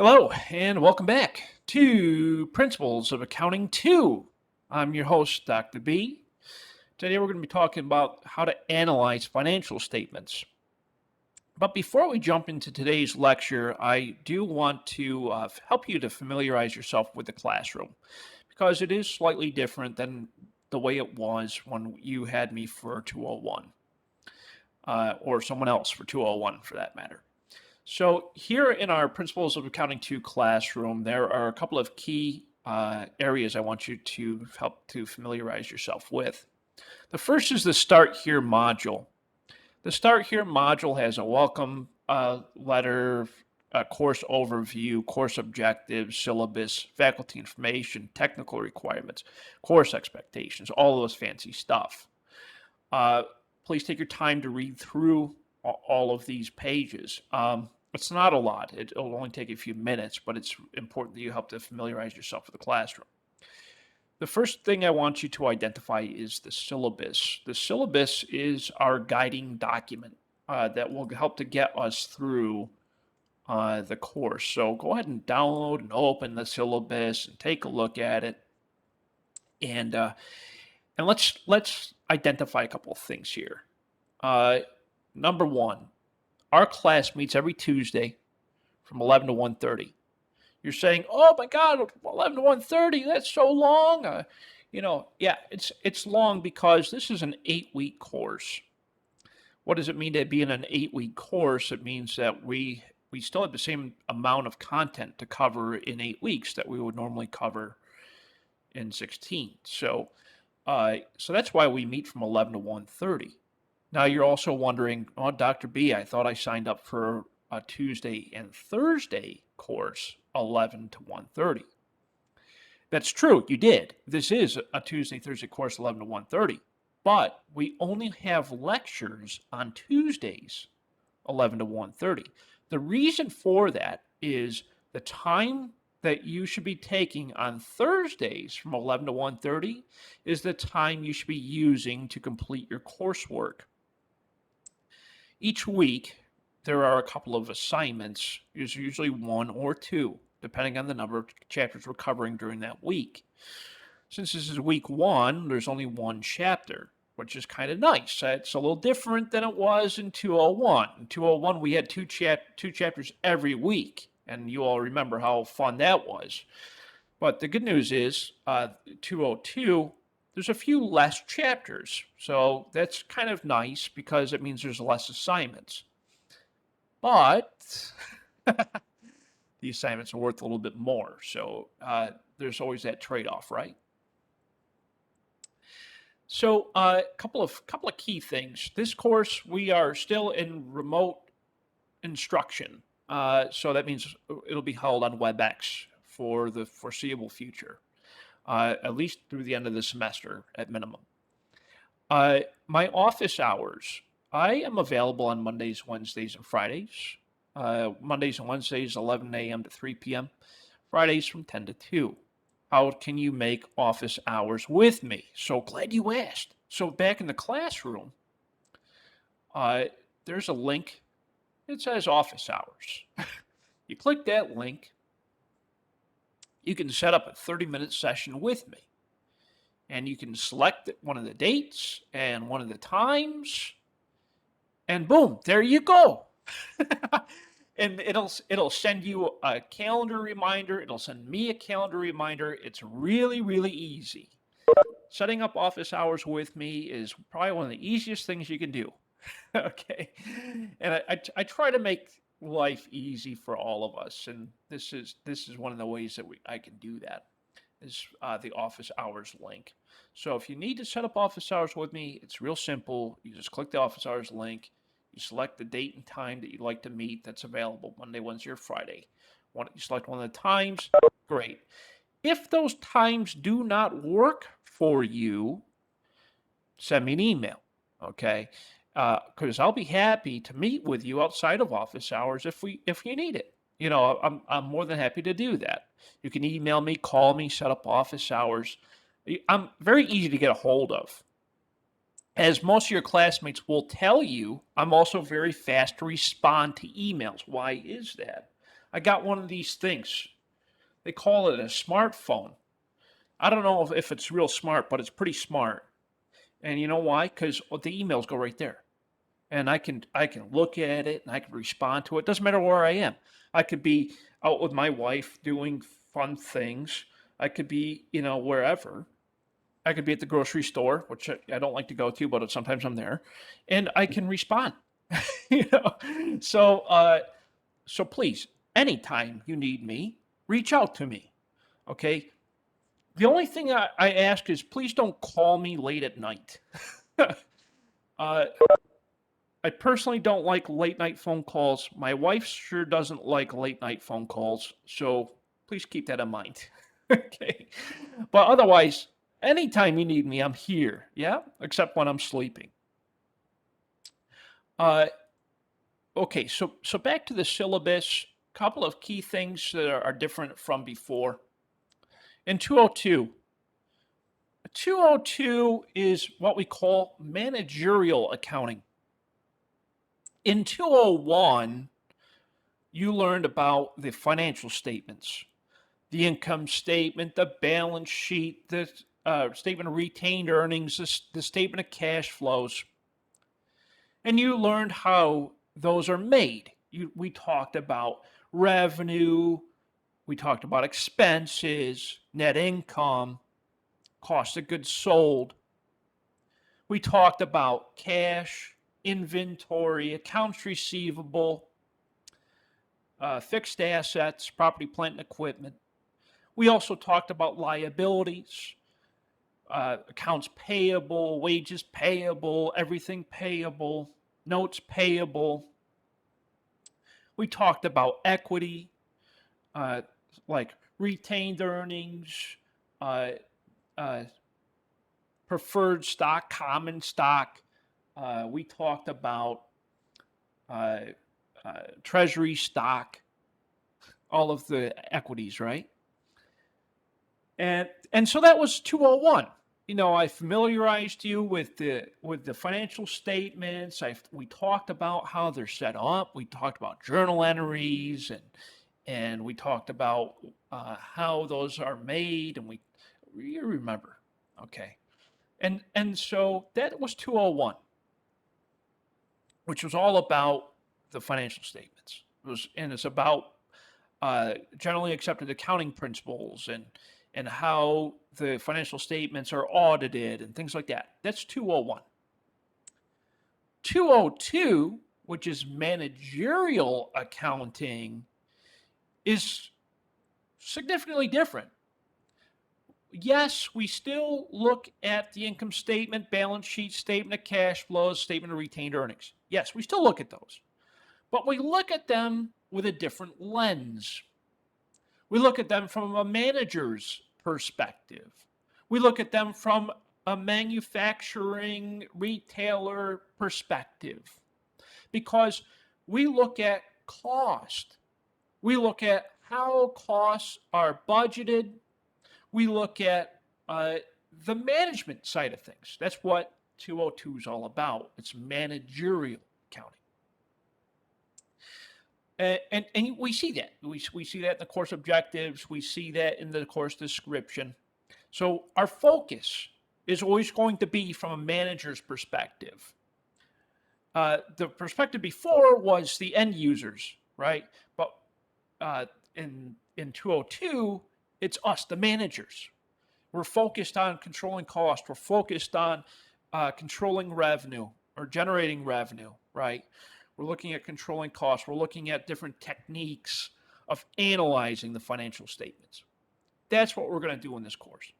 Hello, and welcome back to Principles of Accounting 2. I'm your host, Dr. B. Today we're going to be talking about how to analyze financial statements. But before we jump into today's lecture, I do want to help you to familiarize yourself with the classroom because it is slightly different than the way it was when you had me for 201 or someone else for 201 for that matter. So here in our Principles of Accounting 2 classroom, there are a couple of key areas I want you to help to familiarize yourself with. The first is the Start Here module. The Start Here module has a welcome letter, a course overview, course objectives, syllabus, faculty information, technical requirements, course expectations, all those fancy stuff. Please take your time to read through all of these pages. It's not a lot. It'll only take a few minutes, but it's important that you help to familiarize yourself with the classroom. The first thing I want you to identify is the syllabus. The syllabus is our guiding document that will help to get us through the course. So go ahead and download and open the syllabus and take a look at it. And let's identify a couple of things here. Number one, our class meets every Tuesday from 11 to 1:30. You're saying, "Oh my God, 11 to 1:30, that's so long." Yeah, it's long because this is an 8-week course. What does it mean to be in an 8-week course? It means that we still have the same amount of content to cover in 8 weeks that we would normally cover in 16. So that's why we meet from 11 to 1:30. Now you're also wondering, "Oh, Dr. B, I thought I signed up for a Tuesday and Thursday course, 11 to 1:30. That's true, you did. This is a Tuesday, Thursday course, 11 to 1:30. But we only have lectures on Tuesdays, 11 to 1:30. The reason for that is the time that you should be taking on Thursdays from 11 to 1:30 is the time you should be using to complete your coursework. Each week, there are a couple of assignments. There's usually one or two, depending on the number of chapters we're covering during that week. Since this is week one, there's only one chapter, which is kind of nice. It's a little different than it was in 201. In 201, we had two chapters every week, and you all remember how fun that was. But the good news is, 202, there's a few less chapters. So that's kind of nice because it means there's less assignments. But the assignments are worth a little bit more. So there's always that trade-off, right? So a couple of key things. This course, we are still in remote instruction. So that means it'll be held on WebEx for the foreseeable future. At least through the end of the semester at minimum. My office hours, I am available on Mondays, Wednesdays, and Fridays. Mondays and Wednesdays, 11 a.m. to 3 p.m. Fridays from 10 to 2. How can you make office hours with me? So glad you asked. So back in the classroom, there's a link. It says office hours. You click that link. You can set up a 30-minute session with me. And you can select one of the dates and one of the times. And boom, there you go. And it'll send you a calendar reminder. It'll send me a calendar reminder. It's really, really easy. Setting up office hours with me is probably one of the easiest things you can do. Okay. And I try to make life easy for all of us, and this is one of the ways that I can do that is the office hours link. So if you need to set up office hours with me, it's real simple. You just click the office hours link. You select the date and time that you'd like to meet that's available Monday, Wednesday, or Friday. You select one of the times, great. If those times do not work for you, send me an email, okay? Because I'll be happy to meet with you outside of office hours if you need it. I'm more than happy to do that. You can email me, call me, set up office hours. I'm very easy to get a hold of. As most of your classmates will tell you, I'm also very fast to respond to emails. Why is that? I got one of these things. They call it a smartphone. I don't know if it's real smart, but it's pretty smart. And you know why? Because the emails go right there, and I can look at it and I can respond to it. Doesn't matter where I am. I could be out with my wife doing fun things. I could be wherever. I could be at the grocery store, which I don't like to go to, but sometimes I'm there, and I can respond. you know, so so please, anytime you need me, reach out to me. Okay. The only thing I ask is please don't call me late at night. uh, I personally don't like late night phone calls. My wife sure doesn't like late night phone calls. So please keep that in mind. Okay. But otherwise, anytime you need me, I'm here. Yeah. Except when I'm sleeping. Uh, okay. So back to the syllabus. Couple of key things that are different from before. In 202 is what we call managerial accounting. In 201, you learned about the financial statements, the income statement, the balance sheet, the statement of retained earnings, the statement of cash flows, and you learned how those are made. We talked about revenue, we talked about expenses, net income, cost of goods sold. We talked about cash, inventory, accounts receivable, fixed assets, property, plant, and equipment. We also talked about liabilities, accounts payable, wages payable, everything payable, notes payable. We talked about equity, like retained earnings, uh, uh, preferred stock, common stock. We talked about uh, treasury stock, all of the equities, right? And so that was 201. I familiarized you with the financial statements. We talked about how they're set up. We talked about journal entries, and we talked about how those are made, and you remember, okay? And so that was 201, which was all about the financial statements. It's about generally accepted accounting principles and how the financial statements are audited and things like that. That's 201. 202, which is managerial accounting, is significantly different. Yes, we still look at the income statement, balance sheet, statement of cash flows, statement of retained earnings. Yes, we still look at those, but we look at them with a different lens. We look at them from a manager's perspective. We look at them from a manufacturing retailer perspective because we look at cost. We look at how costs are budgeted. We look at the management side of things. That's what 202 is all about. It's managerial accounting. And we see that. We see that in the course objectives. We see that in the course description. So our focus is always going to be from a manager's perspective. The perspective before was the end users, right? But in 202, it's us, the managers. We're focused on controlling cost. We're focused on controlling revenue or generating revenue, right? We're looking at controlling costs. We're looking at different techniques of analyzing the financial statements. That's what we're going to do in this course.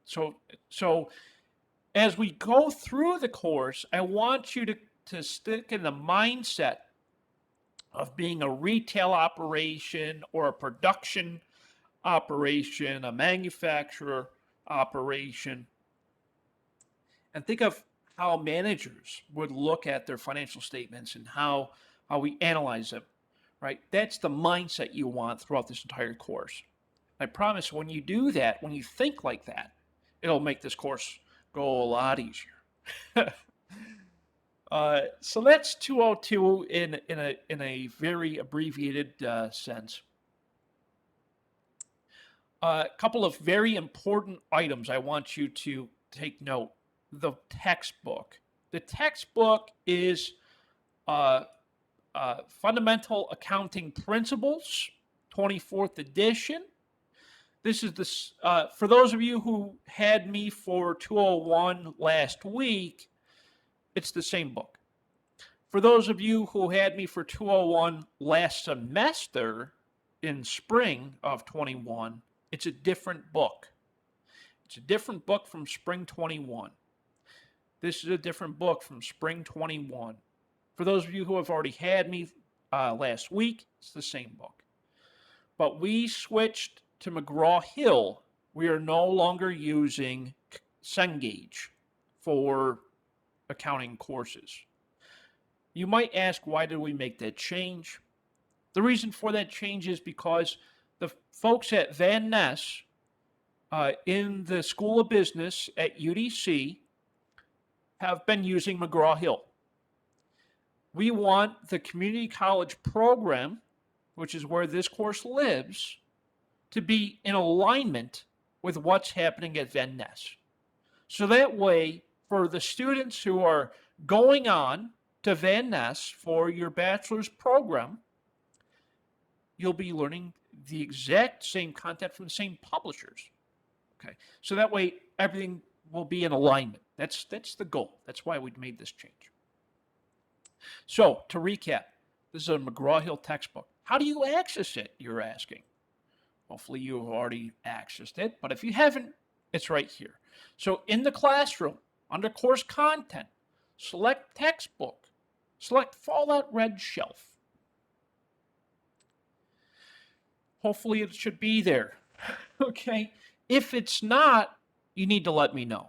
So as we go through the course, I want you to stick in the mindset of being a retail operation or a production operation, a manufacturer operation, and think of how managers would look at their financial statements and how we analyze them, right? That's the mindset you want throughout this entire course. I promise when you do that, when you think like that, it'll make this course go a lot easier. So that's 202 in a very abbreviated sense. A couple of very important items I want you to take note. The textbook. The textbook is uh, Fundamental Accounting Principles, 24th edition. This is for those of you who had me for 201 last week, it's the same book. For those of you who had me for 201 last semester in spring of 21, it's a different book. It's a different book from spring 21. This is a different book from spring 21. For those of you who have already had me last week, it's the same book. But we switched to McGraw-Hill. We are no longer using Cengage for accounting courses. You might ask, why did we make that change? The reason for that change is because the folks at Van Ness in the School of Business at UDC have been using McGraw-Hill. We want the community college program, which is where this course lives, to be in alignment with what's happening at Van Ness. So that way, for the students who are going on to Van Ness for your bachelor's program, you'll be learning the exact same content from the same publishers. Okay, so that way everything will be in alignment. That's the goal. That's why we made this change. So to recap, this is a McGraw-Hill textbook. How do you access it, you're asking? Hopefully you have already accessed it, but if you haven't, it's right here. So in the classroom, under course content, select textbook, select Fallout Red Shelf. Hopefully it should be there. Okay, if it's not, you need to let me know.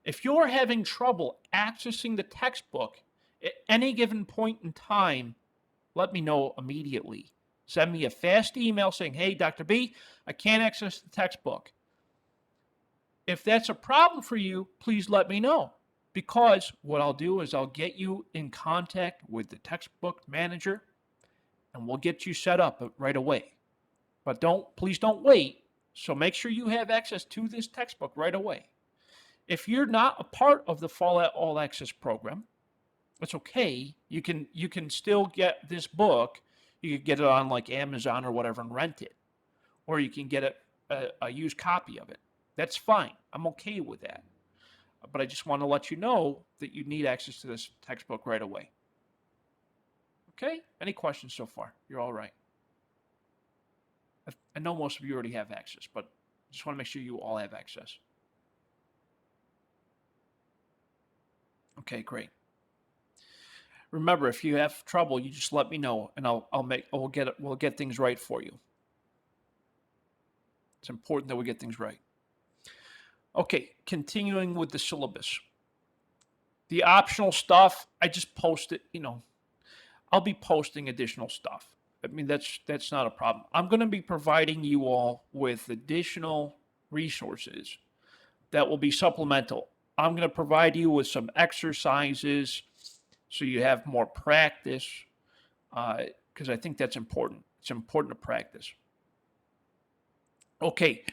If you're having trouble accessing the textbook at any given point in time, let me know immediately. Send me a fast email saying, hey, Dr. B, I can't access the textbook. If that's a problem for you, please let me know. Because what I'll do is I'll get you in contact with the textbook manager and we'll get you set up right away. But please don't wait. So make sure you have access to this textbook right away. If you're not a part of the Fallout All Access program, it's okay. You can still get this book. You can get it on like Amazon or whatever and rent it. Or you can get a used copy of it. That's fine. I'm okay with that. But I just want to let you know that you need access to this textbook right away. Okay? Any questions so far? You're all right. I know most of you already have access, but I just want to make sure you all have access. Okay, great. Remember, if you have trouble, you just let me know, and we'll get things right for you. It's important that we get things right. Okay, continuing with the syllabus. The optional stuff, I just post it, I'll be posting additional stuff. I mean, that's not a problem. I'm going to be providing you all with additional resources that will be supplemental. I'm going to provide you with some exercises so you have more practice, because I think that's important. It's important to practice. Okay,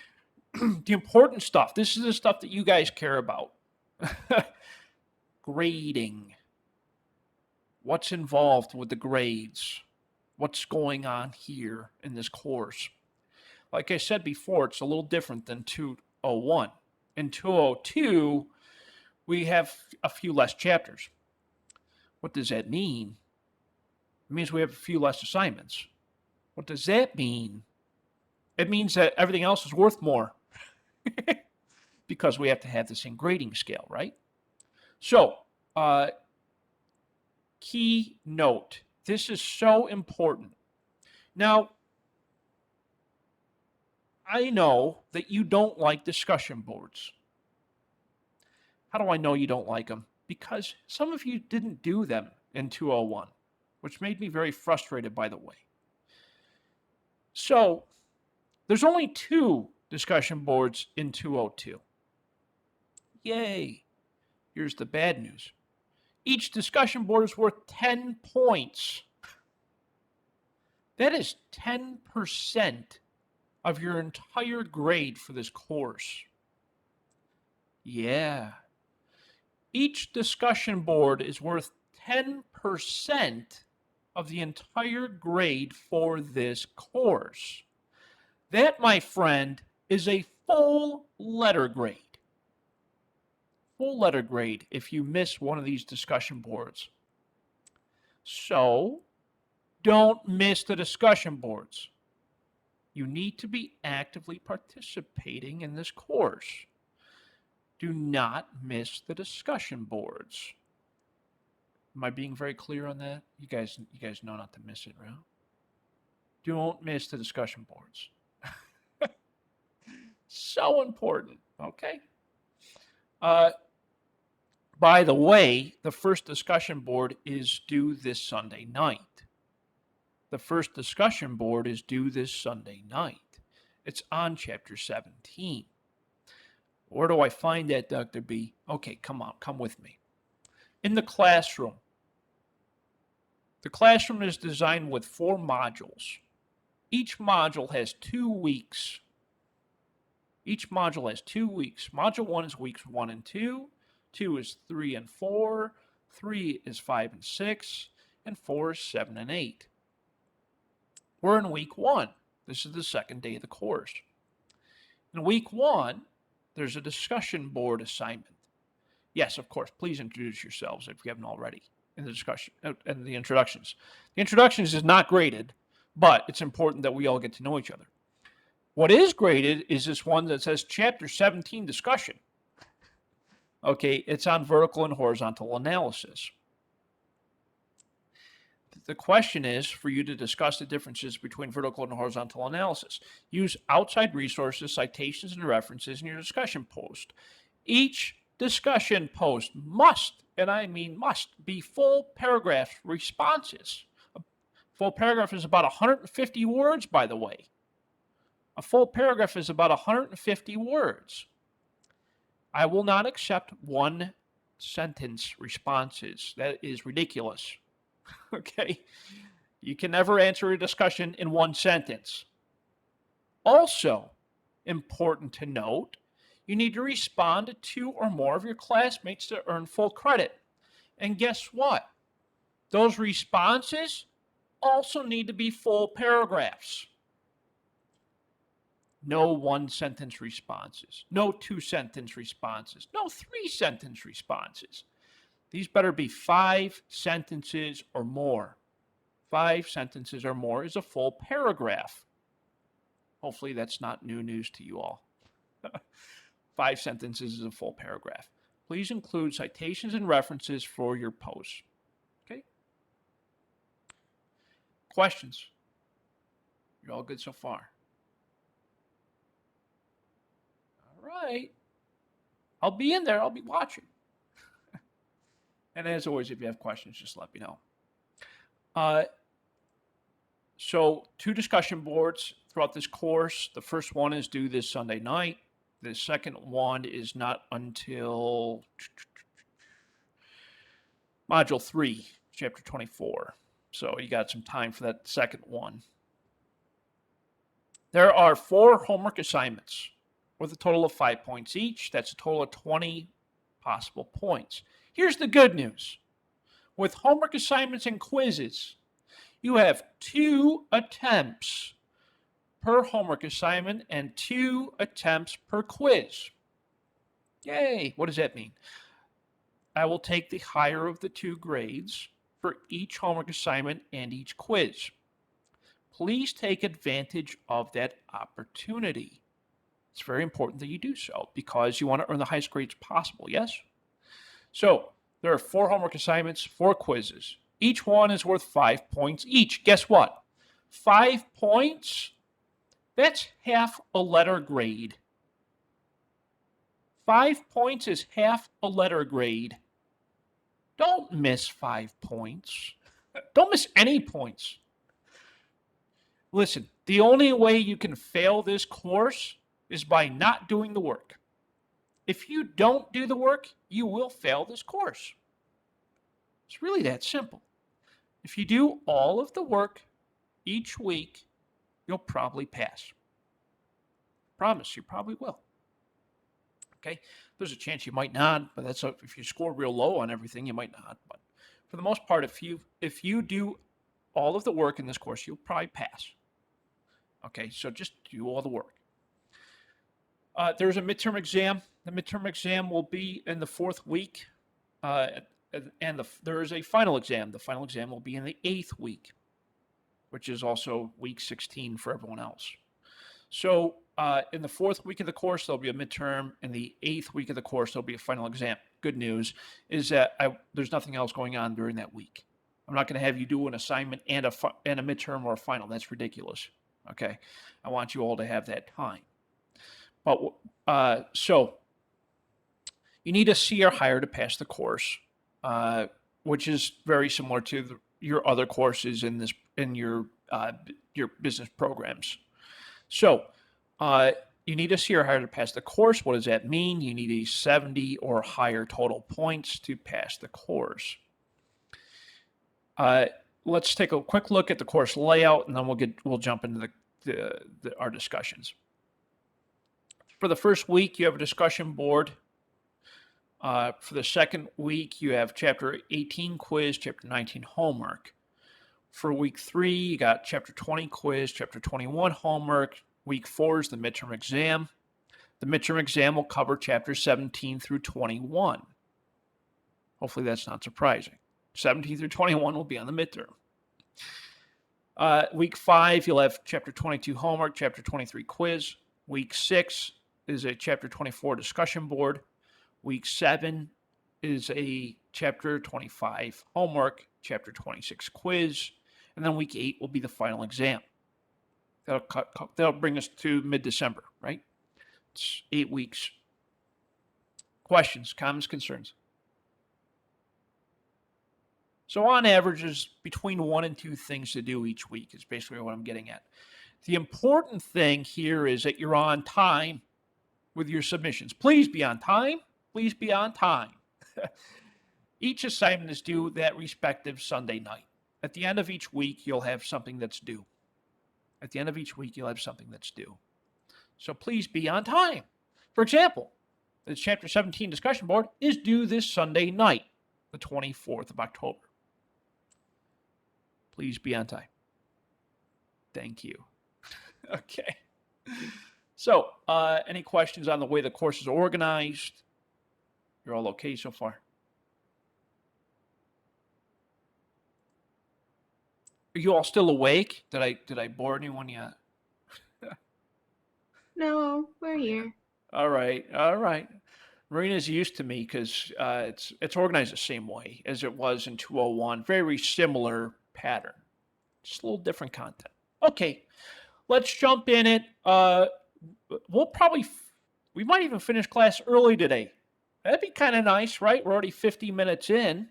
the important stuff. This is the stuff that you guys care about. Grading. What's involved with the grades? What's going on here in this course? Like I said before, it's a little different than 201. In 202, we have a few less chapters. What does that mean? It means we have a few less assignments. What does that mean? It means that everything else is worth more because we have to have the same grading scale, right? So, key note. This is so important. Now, I know that you don't like discussion boards. How do I know you don't like them? Because some of you didn't do them in 201, which made me very frustrated, by the way. So, there's only 2 discussion boards in 202. Yay! Here's the bad news. Each discussion board is worth 10 points. That is 10% of your entire grade for this course. Yeah. Each discussion board is worth 10% of the entire grade for this course. That, my friend, is a full letter grade. Full letter grade if you miss one of these discussion boards. So, don't miss the discussion boards. You need to be actively participating in this course. Do not miss the discussion boards. Am I being very clear on that? You guys know not to miss it, right? Don't miss the discussion boards. So important, okay? By the way, the first discussion board is due this Sunday night. The first discussion board is due this Sunday night. It's on Chapter 17. Where do I find that, Dr. B? Okay, come on, come with me. In the classroom. The classroom is designed with 4 modules. Each module has 2 weeks. Each module has 2 weeks. Module 1 is weeks 1 and 2. 2 is 3 and 4. 3 is 5 and 6. And 4 is 7 and 8. We're in week 1. This is the second day of the course. In week 1, there's a discussion board assignment. Yes, of course, please introduce yourselves if you haven't already in the discussion and the introductions. The introductions is not graded, but it's important that we all get to know each other. What is graded is this one that says Chapter 17 discussion. Okay, it's on vertical and horizontal analysis. The question is for you to discuss the differences between vertical and horizontal analysis. Use outside resources, citations, and references in your discussion post. Each discussion post must, and I mean must, be full paragraph responses. A full paragraph is about 150 words, by the way. A full paragraph is about 150 words. I will not accept one sentence responses. That is ridiculous. Okay? You can never answer a discussion in one sentence. Also, important to note, you need to respond to 2 or more of your classmates to earn full credit. And guess what? Those responses also need to be full paragraphs. No 1-sentence responses. No 2-sentence responses. No 3-sentence responses. These better be 5 sentences or more. 5 sentences or more is a full paragraph. Hopefully that's not new news to you all. 5 sentences is a full paragraph. Please include citations and references for your posts. Okay? Questions? You're all good so far? All right. I'll be in there. I'll be watching. And as always, if you have questions, just let me know. So 2 discussion boards throughout this course. The first one is due this Sunday night. The second one is not until Module 3, Chapter 24. So you got some time for that second one. There are 4 homework assignments with a total of 5 points each. That's a total of 20 possible points. Here's the good news. With homework assignments and quizzes, you have 2 attempts per homework assignment and 2 attempts per quiz. Yay! What does that mean? I will take the higher of the 2 grades for each homework assignment and each quiz. Please take advantage of that opportunity. It's very important that you do so because you want to earn the highest grades possible, yes? So, there are 4 homework assignments, 4 quizzes. Each one is worth 5 points each. Guess what? 5 points, that's half a letter grade. 5 points is half a letter grade. Don't miss 5 points. Don't miss any points. Listen, the only way you can fail this course is by not doing the work. If you don't do the work, you will fail this course. It's really that simple. If you do all of the work each week, you'll probably pass. Promise, you probably will. Okay, there's a chance you might not, but if you score real low on everything, you might not. But for the most part, if you do all of the work in this course, you'll probably pass. Okay, so just do all the work. There's a midterm exam. The midterm exam will be in the 4th week, and there is a final exam. The final exam will be in the 8th week, which is also week 16 for everyone else. So in the 4th week of the course, there'll be a midterm. In the 8th week of the course, there'll be a final exam. Good news is that there's nothing else going on during that week. I'm not going to have you do an assignment and a midterm or a final. That's ridiculous. Okay, I want you all to have that time. But so you need a C or higher to pass the course, which is very similar to your other courses in your business programs. So you need a C or higher to pass the course. What does that mean? You need a 70 or higher total points to pass the course. Let's take a quick look at the course layout, and then we'll jump into our discussions. For the first week, you have a discussion board. For the second week, you have Chapter 18 quiz, Chapter 19 homework. For week 3, you got Chapter 20 quiz, Chapter 21 homework. Week 4 is the midterm exam. The midterm exam will cover Chapter 17 through 21. Hopefully that's not surprising. 17 through 21 will be on the midterm. Week 5, you'll have Chapter 22 homework, Chapter 23 quiz. Week 6 is a Chapter 24 discussion board. Week 7 is a Chapter 25 homework, Chapter 26 quiz. And then week 8 will be the final exam. That'll bring us to mid-December, right? It's 8 weeks. Questions, comments, concerns? So on average, there's between 1 and 2 things to do each week is basically what I'm getting at. The important thing here is that you're on time with your submissions. Please be on time. Please be on time. Each assignment is due that respective Sunday night. At the end of each week, you'll have something that's due. At the end of each week, you'll have something that's due. So please be on time. For example, the Chapter 17 discussion board is due this Sunday night, the 24th of October. Please be on time. Thank you. Okay. So, any questions on the way the course is organized? You're all okay so far? Are you all still awake? Did I bore anyone yet? No, we're here. All right. Marina's used to me because it's organized the same way as it was in 201. Very similar pattern. Just a little different content. Okay, let's jump in it. We might even finish class early today. That'd be kind of nice, right? We're already 50 minutes in.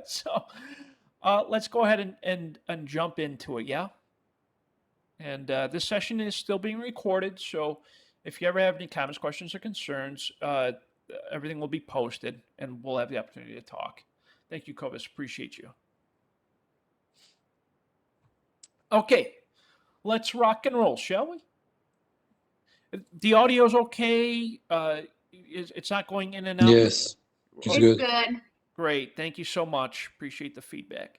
So let's go ahead and jump into it, yeah? And this session is still being recorded, so if you ever have any comments, questions, or concerns, everything will be posted, and we'll have the opportunity to talk. Thank you, Kovis. Appreciate you. Okay, let's rock and roll, shall we? The audio's okay? It's not going in and out? Yes, it's It's good. good. Great. Thank you so much. Appreciate the feedback.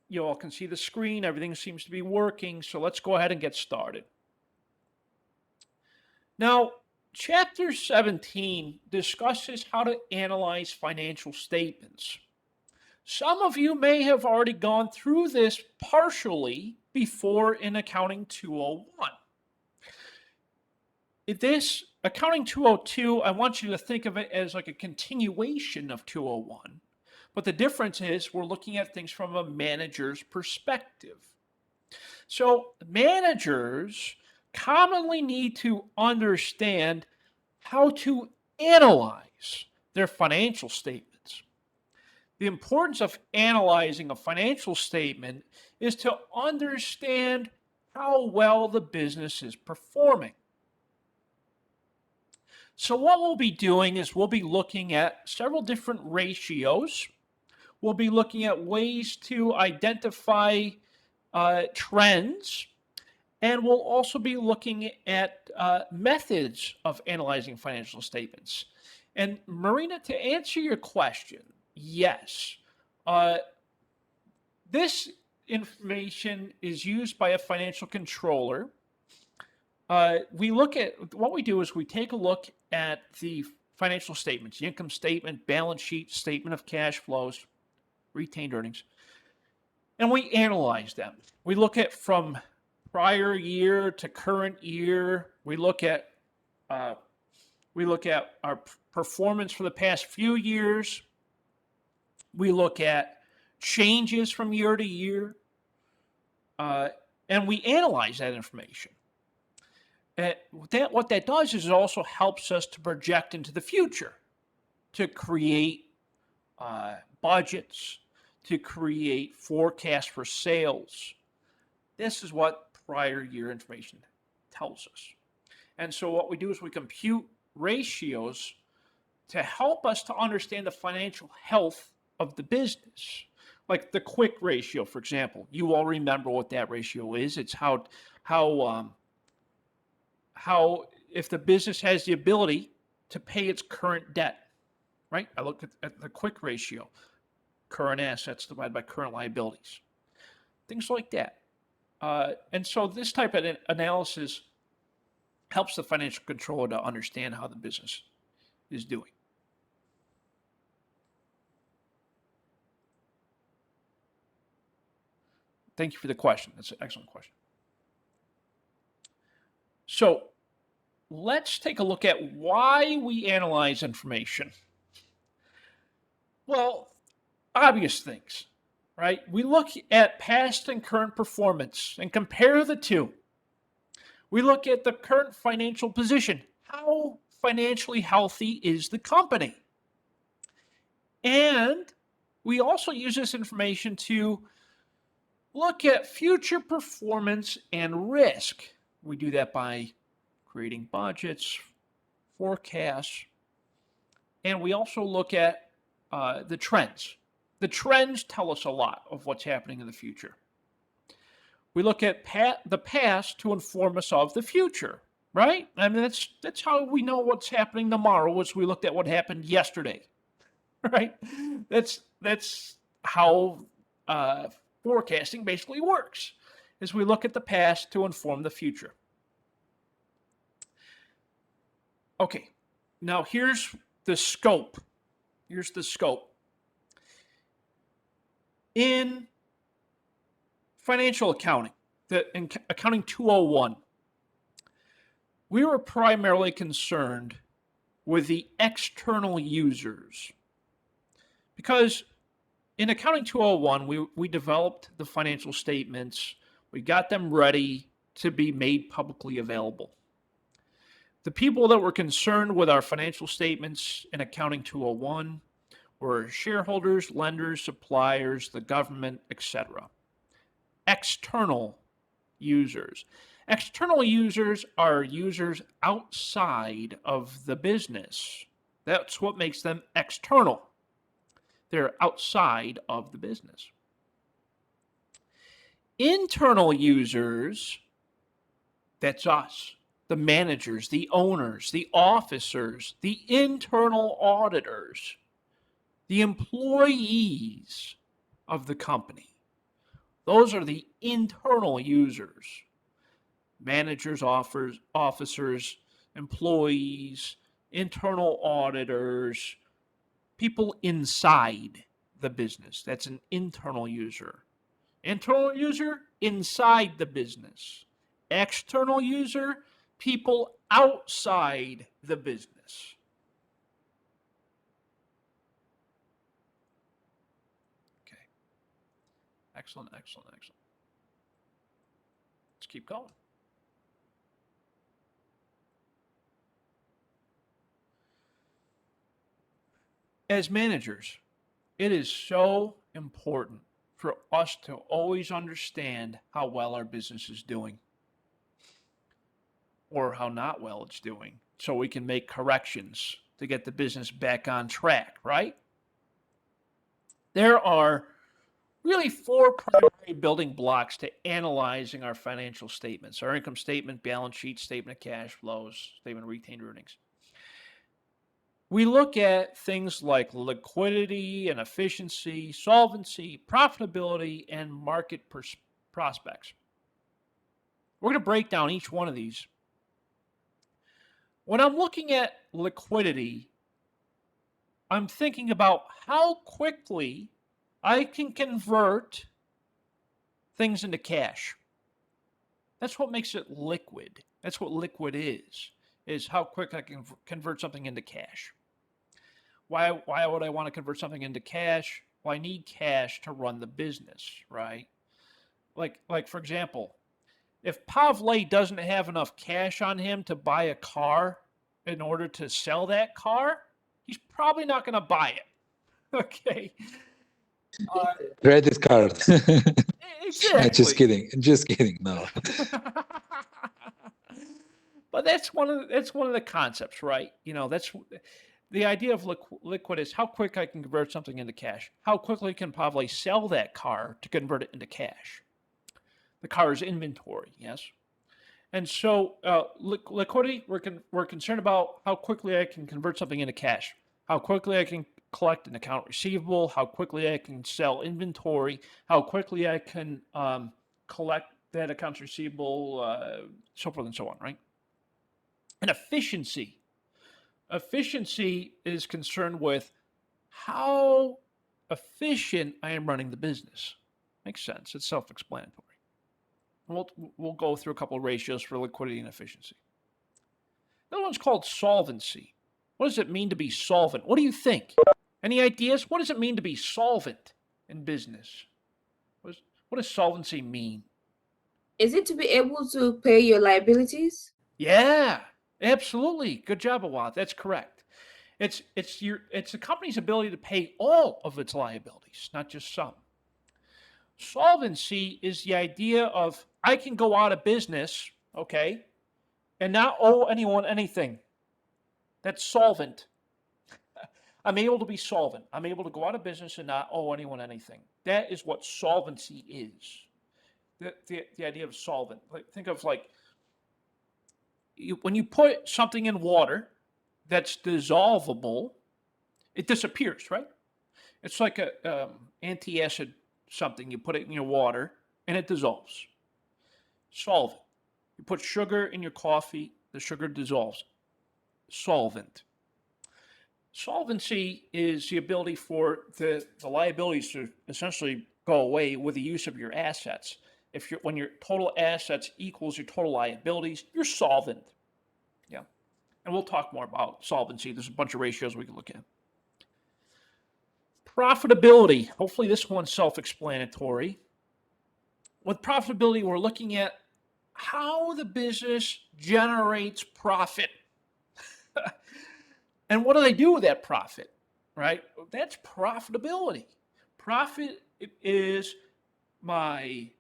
You all can see the screen. Everything seems to be working, so let's go ahead and get started. Now, Chapter 17 discusses how to analyze financial statements. Some of you may have already gone through this partially before in Accounting 201. This Accounting 202, I want you to think of it as like a continuation of 201. But the difference is we're looking at things from a manager's perspective. So managers commonly need to understand how to analyze their financial statements. The importance of analyzing a financial statement is to understand how well the business is performing. So what we'll be doing is we'll be looking at several different ratios We'll be looking at ways to identify trends, and we'll also be looking at methods of analyzing financial statements. And Marina, to answer your question, yes, this information is used by a financial controller. We look at what we do is we take a look at the financial statements, the income statement, balance sheet, statement of cash flows, retained earnings, and we analyze them. We look at from prior year to current year. We look at our performance for the past few years. We look at changes from year to year, and we analyze that information. What that does is it also helps us to project into the future, to create budgets, to create forecasts for sales. This is what prior year information tells us. And so what we do is we compute ratios to help us to understand the financial health of the business. Like the quick ratio, for example. You all remember what that ratio is. It's how if the business has the ability to pay its current debt, right? I look at the quick ratio, current assets divided by current liabilities, things like that. And so this type of analysis helps the financial controller to understand how the business is doing. Thank you for the question. That's an excellent question. So let's take a look at why we analyze information. Well, obvious things, right? We look at past and current performance and compare the two. We look at the current financial position. How financially healthy is the company? And we also use this information to look at future performance and risk. We do that by creating budgets, forecasts, and we also look at the trends. The trends tell us a lot of what's happening in the future. We look at the past to inform us of the future, right? I mean, that's how we know what's happening tomorrow, is we looked at what happened yesterday, right? That's how forecasting basically works, is we look at the past to inform the future. Okay, now here's the scope. Here's the scope. In financial accounting, in Accounting 201, we were primarily concerned with the external users. Because in Accounting 201, we developed the financial statements, we got them ready to be made publicly available. The people that were concerned with our financial statements in Accounting 201 were shareholders, lenders, suppliers, the government, etc. External users. External users are users outside of the business. That's what makes them external. They're outside of the business. Internal users, that's us, the managers, the owners, the officers, the internal auditors, the employees of the company. Those are the internal users. Managers, officers, employees, internal auditors, people inside the business. That's an internal user. Internal user, inside the business. External user, people outside the business. Okay. Excellent, excellent, excellent. Let's keep going. As managers, it is so important for us to always understand how well our business is doing or how not well it's doing, so we can make corrections to get the business back on track, right? There are really four primary building blocks to analyzing our financial statements: our income statement, balance sheet, statement of cash flows, statement of retained earnings. We look at things like liquidity and efficiency, solvency, profitability, and market prospects. We're going to break down each one of these. When I'm looking at liquidity, I'm thinking about how quickly I can convert things into cash. That's what makes it liquid. That's what liquid is how quick I can convert something into cash. Why would I want to convert something into cash? Well, I need cash to run the business, right? Like for example, if Pavle doesn't have enough cash on him to buy a car in order to sell that car, he's probably not going to buy it. Okay. Credit card. Exactly. Just kidding. No. But that's one of the concepts, right? That's the idea of liquid is how quick I can convert something into cash. How quickly can Pavle sell that car to convert it into cash? The car is inventory, yes. And so liquidity, we're concerned about how quickly I can convert something into cash, how quickly I can collect an account receivable, how quickly I can sell inventory, how quickly I can collect that accounts receivable, so forth and so on, right? And efficiency. Efficiency is concerned with how efficient I am running the business. Makes sense. It's self-explanatory. We'll go through a couple of ratios for liquidity and efficiency. The other one's called solvency. What does it mean to be solvent? What do you think? Any ideas? What does it mean to be solvent in business? What does solvency mean? Is it to be able to pay your liabilities? Yeah, absolutely. Good job, Awad. That's correct. It's the company's ability to pay all of its liabilities, not just some. Solvency is the idea of I can go out of business, okay, and not owe anyone anything. That's solvent. I'm able to be solvent. I'm able to go out of business and not owe anyone anything. That is what solvency is. The idea of solvent. Think of when you put something in water that's dissolvable, it disappears, right? It's like a anti-acid something. You put it in your water and it dissolves. Solvent. You put sugar in your coffee, the sugar dissolves. Solvent. Solvency is the ability for the liabilities to essentially go away with the use of your assets. When your total assets equals your total liabilities, you're solvent. Yeah. And we'll talk more about solvency. There's a bunch of ratios we can look at. Profitability. Hopefully this one's self-explanatory. With profitability, we're looking at how the business generates profit. And what do they do with that profit, right? That's profitability. Profit is my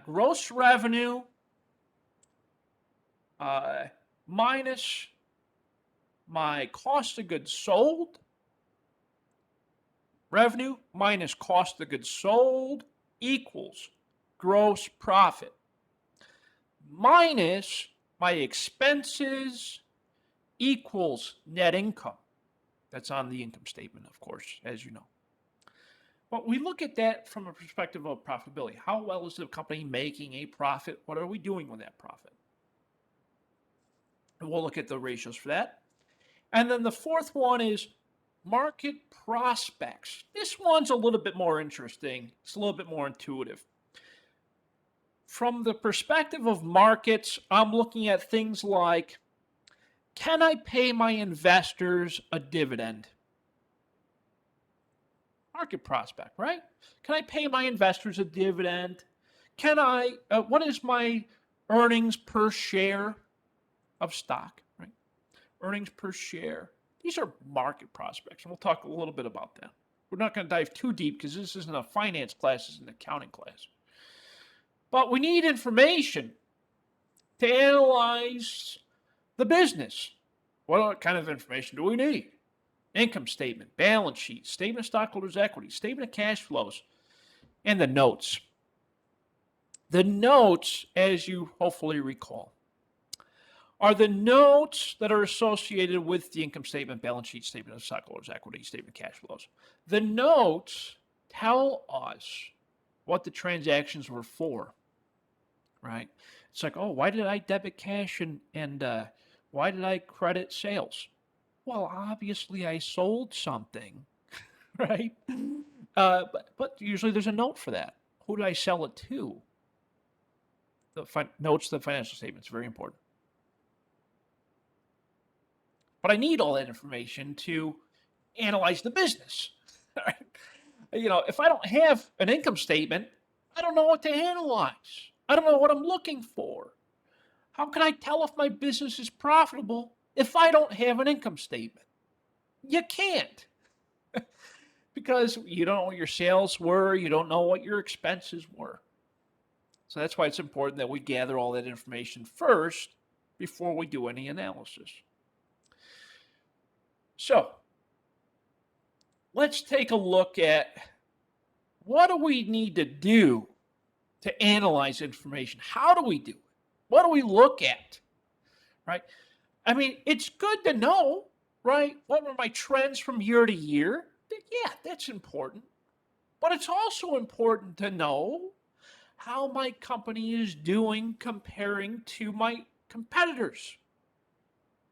gross revenue minus my cost of goods sold. Revenue minus cost of goods sold equals gross profit minus my expenses equals net income. That's on the income statement, of course, as you know. But we look at that from a perspective of profitability. How well is the company making a profit? What are we doing with that profit? And we'll look at the ratios for that. And then the fourth one is market prospects. This one's a little bit more interesting. It's a little bit more intuitive. From the perspective of markets, I'm looking at things like, can I pay my investors a dividend? Market prospect, right? Can I pay my investors a dividend? What is my earnings per share of stock, right? Earnings per share. These are market prospects, and we'll talk a little bit about that. We're not going to dive too deep because this isn't a finance class, it's an accounting class. But we need information to analyze the business. What kind of information do we need? income statement, balance sheet, statement of stockholders' equity, statement of cash flows, and the notes. The notes, as you hopefully recall, are the notes that are associated with the income statement, balance sheet, statement of stockholders' equity, statement of cash flows. The notes tell us what the transactions were for, right? It's like, oh, why did I debit cash and why did I credit sales? Well, obviously I sold something, right? But usually there's a note for that. Who did I sell it to? The notes to the financial statements, very important. But I need all that information to analyze the business. Right? If I don't have an income statement, I don't know what to analyze. I don't know what I'm looking for. How can I tell if my business is profitable if I don't have an income statement? You can't, because you don't know what your sales were, you don't know what your expenses were. So that's why it's important that we gather all that information first before we do any analysis. So let's take a look at what do we need to do to analyze information? How do we do it? What do we look at? Right? I mean, it's good to know, right? What were my trends from year to year? Yeah, that's important. But it's also important to know how my company is doing comparing to my competitors,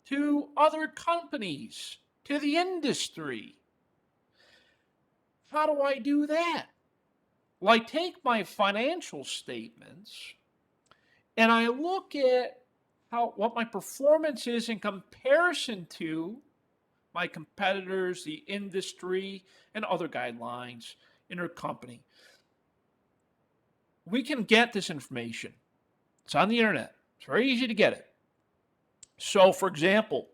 to other companies, to the industry. How do I do that? Well, I take my financial statements and I look at what my performance is in comparison to my competitors, the industry, and other guidelines in our company. We can get this information. It's on the internet. It's very easy to get it. So, for example,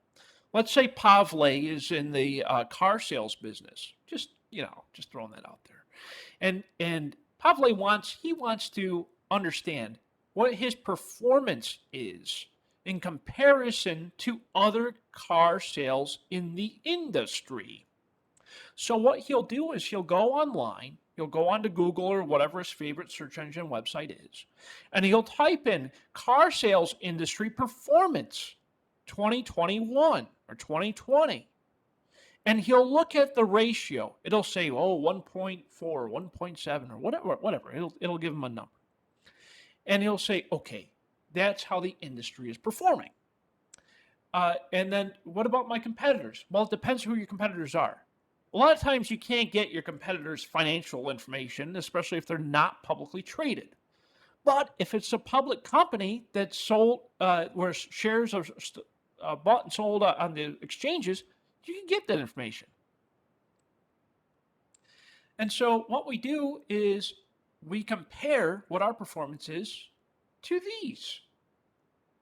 let's say Pavle is in the car sales business. Just throwing that out there. And Pavle wants to understand what his performance is in comparison to other car sales in the industry. So what he'll do is he'll go online, he'll go onto Google or whatever his favorite search engine website is, and he'll type in car sales industry performance 2021 or 2020. And he'll look at the ratio. It'll say, 1.4, 1.7, or whatever. It'll give him a number. And he'll say, okay, that's how the industry is performing. And then what about my competitors? Well, it depends who your competitors are. A lot of times you can't get your competitors' financial information, especially if they're not publicly traded. But if it's a public company that's sold, where shares are bought and sold on the exchanges, you can get that information. And so what we do is we compare what our performance is to these.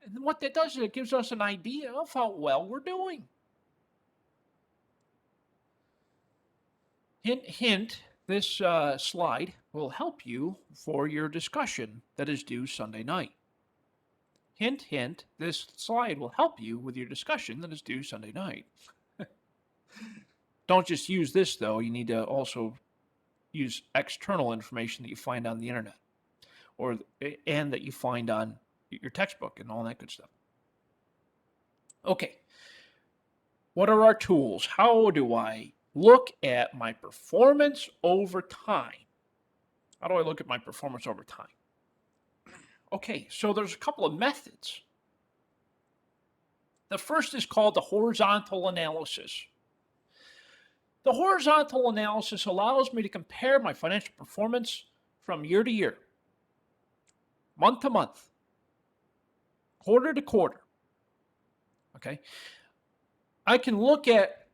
And what that does is it gives us an idea of how well we're doing. Hint, hint, this slide will help you for your discussion that is due Sunday night. Hint, hint, this slide will help you with your discussion that is due Sunday night. Don't just use this, though. You need to also use external information that you find on the internet and that you find on your textbook and all that good stuff. Okay. What are our tools? How do I look at my performance over time? How do I look at my performance over time? Okay, so there's a couple of methods. The first is called the horizontal analysis. The horizontal analysis allows me to compare my financial performance from year to year, month to month, quarter to quarter. Okay. I can look at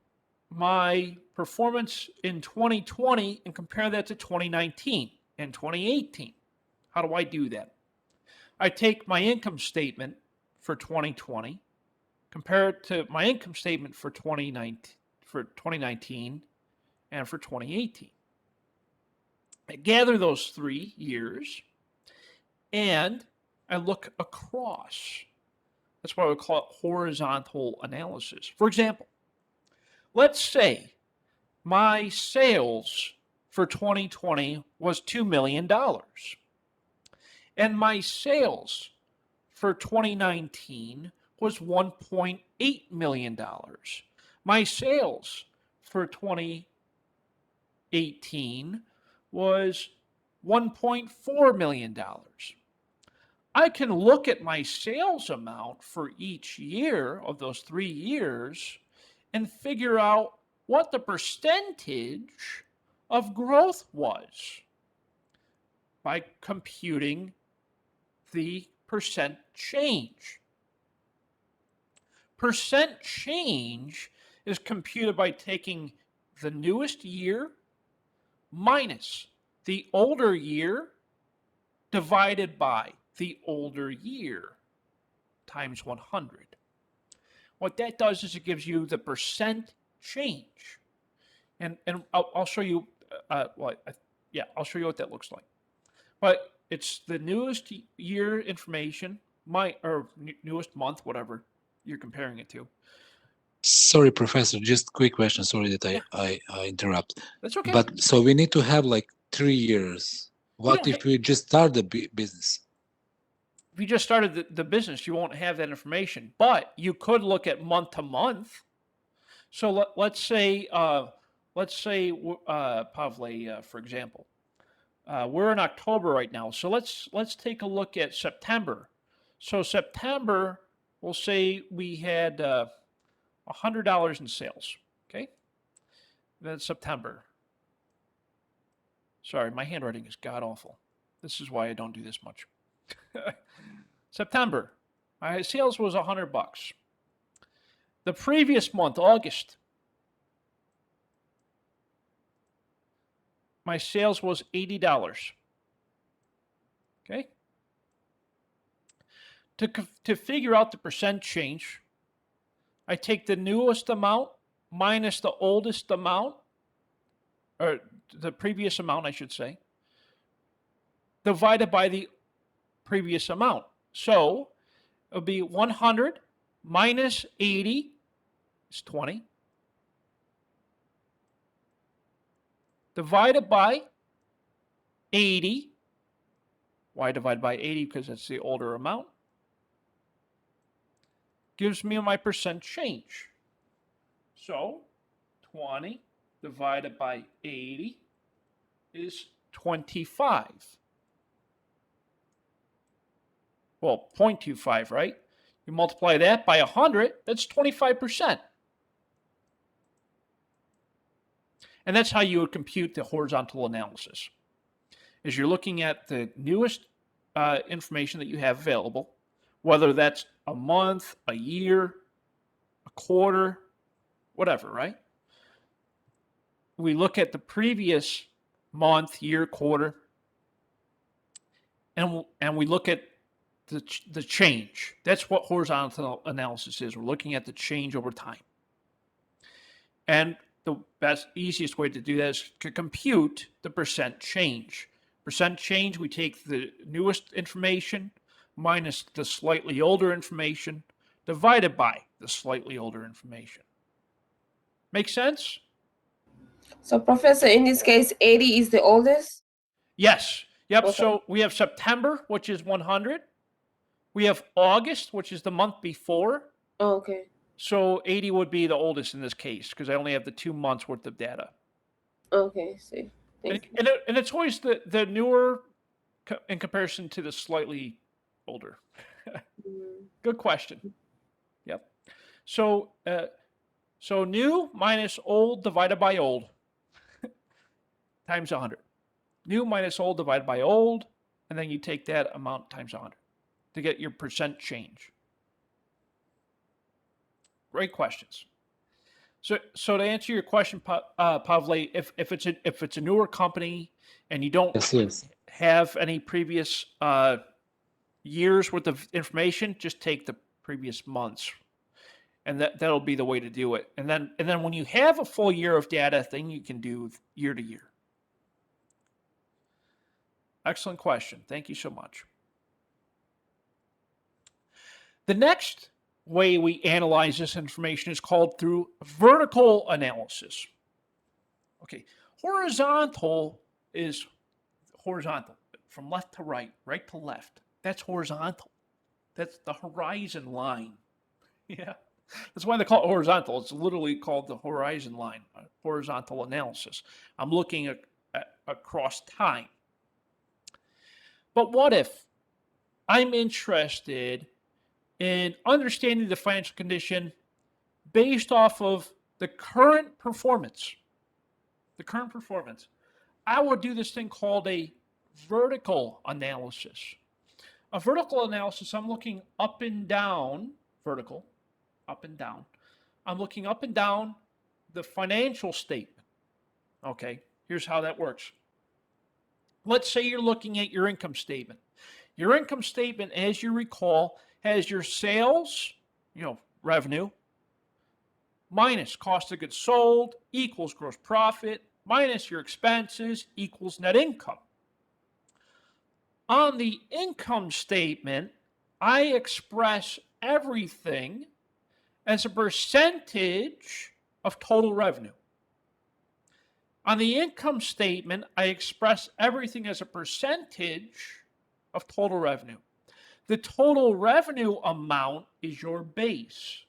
my performance in 2020 and compare that to 2019 and 2018. How do I do that? I take my income statement for 2020, compare it to my income statement for 2019 and for 2018. I gather those 3 years and I look across. That's why we call it horizontal analysis. For example, let's say my sales for 2020 was $2 million. And my sales for 2019 was $1.8 million. My sales for 2018 was $1.4 million. I can look at my sales amount for each year of those 3 years and figure out what the percentage of growth was by computing the percent change. Percent change is computed by taking the newest year minus the older year divided by the older year times 100. What that does is it gives you the percent change. And I'll show you, I'll show you what that looks like. But it's the newest year information, newest month, whatever you're comparing it to. Sorry, Professor, just quick question. Sorry that I interrupt. That's okay. But so we need to have like 3 years. What if we just start the business? If you just started the business, you won't have that information. But you could look at month to month. So let's say, Pavle, for example, we're in October right now. So let's take a look at September. So September, we'll say we had $100 in sales. Okay, that's September. Sorry, my handwriting is god awful. This is why I don't do this much. September, my sales was $100. The previous month, August, my sales was $80. Okay. To figure out the percent change, I take the newest amount minus the oldest amount, or the previous amount, I should say, divided by the previous amount. So it'll be 100 minus 80 is 20. Divided by 80. Why divide by 80? Because that's the older amount. Gives me my percent change. So 20 divided by 80 is 25. Well, 0.25, right? You multiply that by 100, that's 25%. And that's how you would compute the horizontal analysis. Is you're looking at the newest information that you have available, whether that's a month, a year, a quarter, whatever, right? We look at the previous month, year, quarter, and we look at the change. That's what horizontal analysis is. We're looking at the change over time. And the easiest way to do that is to compute the percent change. Percent change, we take the newest information minus the slightly older information divided by the slightly older information. Make sense? So, Professor, in this case, 80 is the oldest? Yes. Yep. Okay. So we have September, which is 100. We have August, which is the month before. Oh, okay. So 80 would be the oldest in this case because I only have the 2 months worth of data. Okay, see. And it's always the newer in comparison to the slightly older. Good question. Yep. So new minus old divided by old times 100. New minus old divided by old, and then you take that amount times 100 to get your percent change. Great questions. So to answer your question, Pavle, if it's a newer company and you don't have any previous years worth of information, just take the previous months, and that'll be the way to do it. And then when you have a full year of data, then you can do year to year. Excellent question. Thank you so much. The next way we analyze this information is called through vertical analysis. Okay, horizontal is horizontal from left to right, right to left. That's horizontal. That's the horizon line. Yeah. That's why they call it horizontal. It's literally called the horizon line, horizontal analysis. I'm looking at across time. But what if I'm interested in understanding the financial condition based off of the current performance? The current performance. I would do this thing called a vertical analysis. A vertical analysis, I'm looking up and down, vertical, up and down. I'm looking up and down the financial statement. Okay, here's how that works. Let's say you're looking at your income statement. Your income statement, as you recall, has your sales, revenue, minus cost of goods sold equals gross profit, minus your expenses equals net income. On the income statement, I express everything as a percentage of total revenue. On the income statement, I express everything as a percentage of total revenue. The total revenue amount is your base.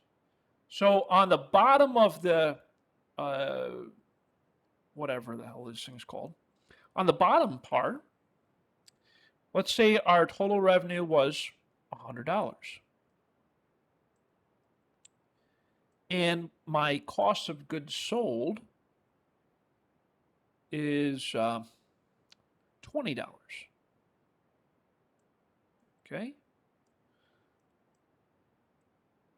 So on the bottom of the, whatever the hell this thing's called, on the bottom part, let's say our total revenue was $100. And my cost of goods sold is $20. Okay.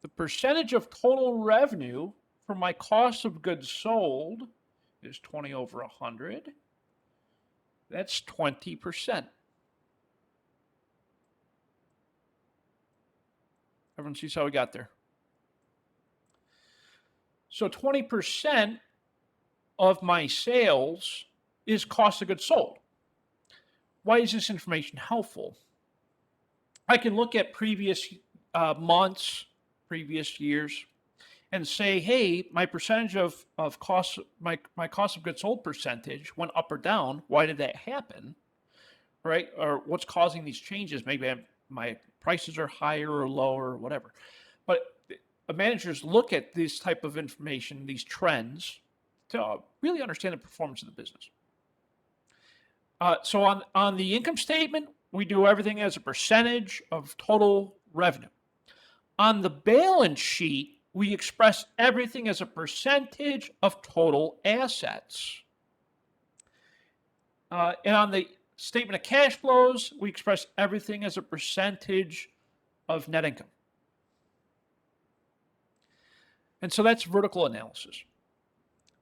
The percentage of total revenue for my cost of goods sold is 20 over 100. That's 20%. Everyone sees how we got there. So 20% of my sales is cost of goods sold. Why is this information helpful? I can look at previous months, previous years, and say, hey, my percentage of cost, my cost of goods sold percentage went up or down. Why did that happen? Right? Or what's causing these changes? Maybe my prices are higher or lower or whatever. But managers look at this type of information, these trends, to really understand the performance of the business. So on the income statement, we do everything as a percentage of total revenue. On the balance sheet, we express everything as a percentage of total assets. And on the statement of cash flows, we express everything as a percentage of net income. And so that's vertical analysis.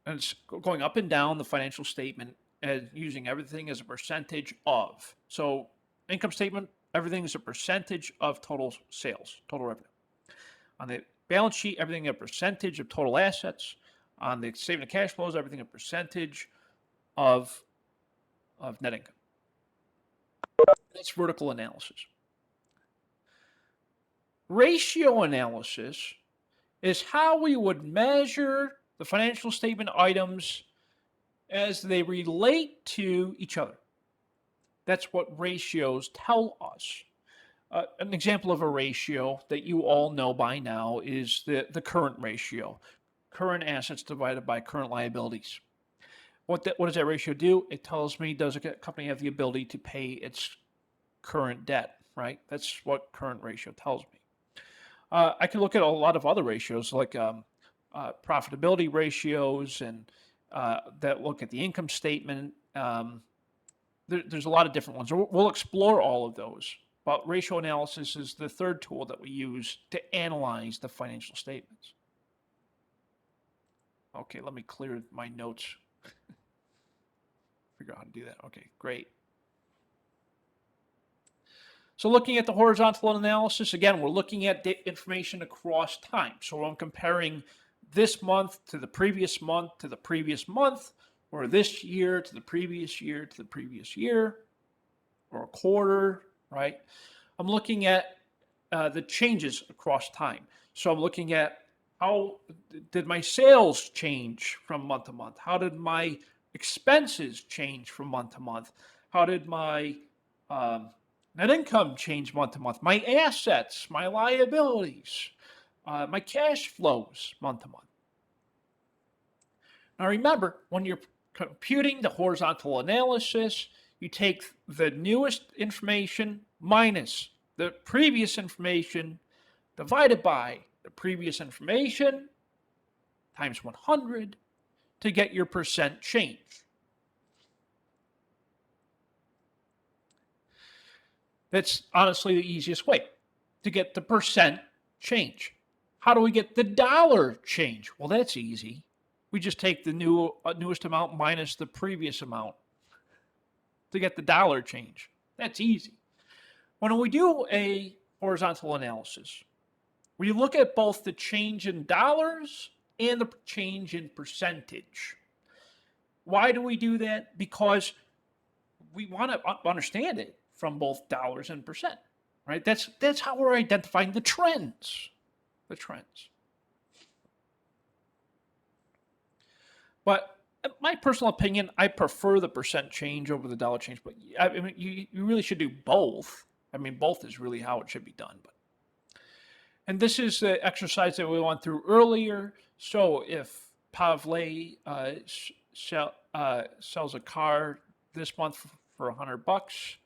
And it's going up and down the financial statement and using everything as a percentage of. So income statement, everything is a percentage of total sales, total revenue. On the balance sheet, everything a percentage of total assets. On the statement of cash flows, everything a percentage of net income. That's vertical analysis. Ratio analysis is how we would measure the financial statement items as they relate to each other. That's what ratios tell us. An example of a ratio that you all know by now is the current ratio. Current assets divided by current liabilities. What does that ratio do? It tells me, does a company have the ability to pay its current debt, right? That's what current ratio tells me. I can look at a lot of other ratios like profitability ratios and that look at the income statement. There's a lot of different ones. We'll explore all of those. But ratio analysis is the third tool that we use to analyze the financial statements. Okay, let me clear my notes. Figure out how to do that. Okay, great. So looking at the horizontal analysis, again, we're looking at information across time. So I'm comparing this month to the previous month to the previous month, or this year to the previous year to the previous year, or a quarter, right? I'm looking at the changes across time. So I'm looking at how did my sales change from month to month? How did my expenses change from month to month? How did my net income change month to month? My assets, my liabilities, my cash flows month to month. Now remember, when you're computing the horizontal analysis, you take the newest information minus the previous information divided by the previous information times 100 to get your percent change. That's honestly the easiest way to get the percent change. How do we get the dollar change? Well, that's easy. We just take the newest amount minus the previous amount to get the dollar change. That's easy. When we do a horizontal analysis, we look at both the change in dollars and the change in percentage. Why do we do that? Because we want to understand it from both dollars and percent, right? That's how we're identifying the trends. The trends. But in my personal opinion, I prefer the percent change over the dollar change. But I mean, you really should do both. I mean, both is really how it should be done. And this is the exercise that we went through earlier. So if Pavle sells a car this month for $100,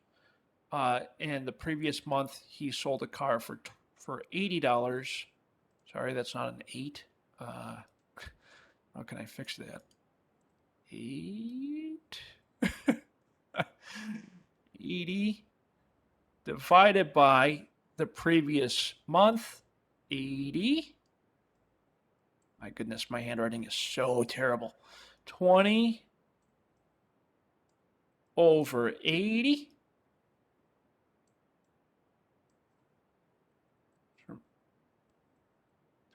and the previous month he sold a car for $80. Sorry, that's not an 8. How can I fix that? 8 80 divided by the previous month, 80. My goodness, my handwriting is so terrible. 20 over 80.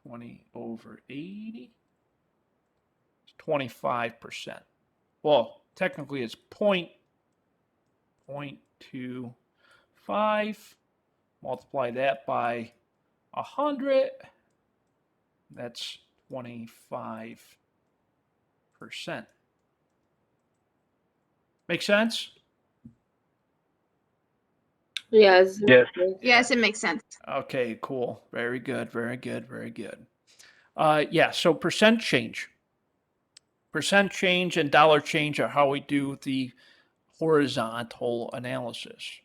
20 over 80. 25%. Well, technically it's 0.25. Multiply that by 100. That's 25%. Make sense? Yes. Yes. Yes, it makes sense. Okay, cool. Very good, very good, very good. Yeah, so percent change. Percent change and dollar change are how we do the horizontal analysis.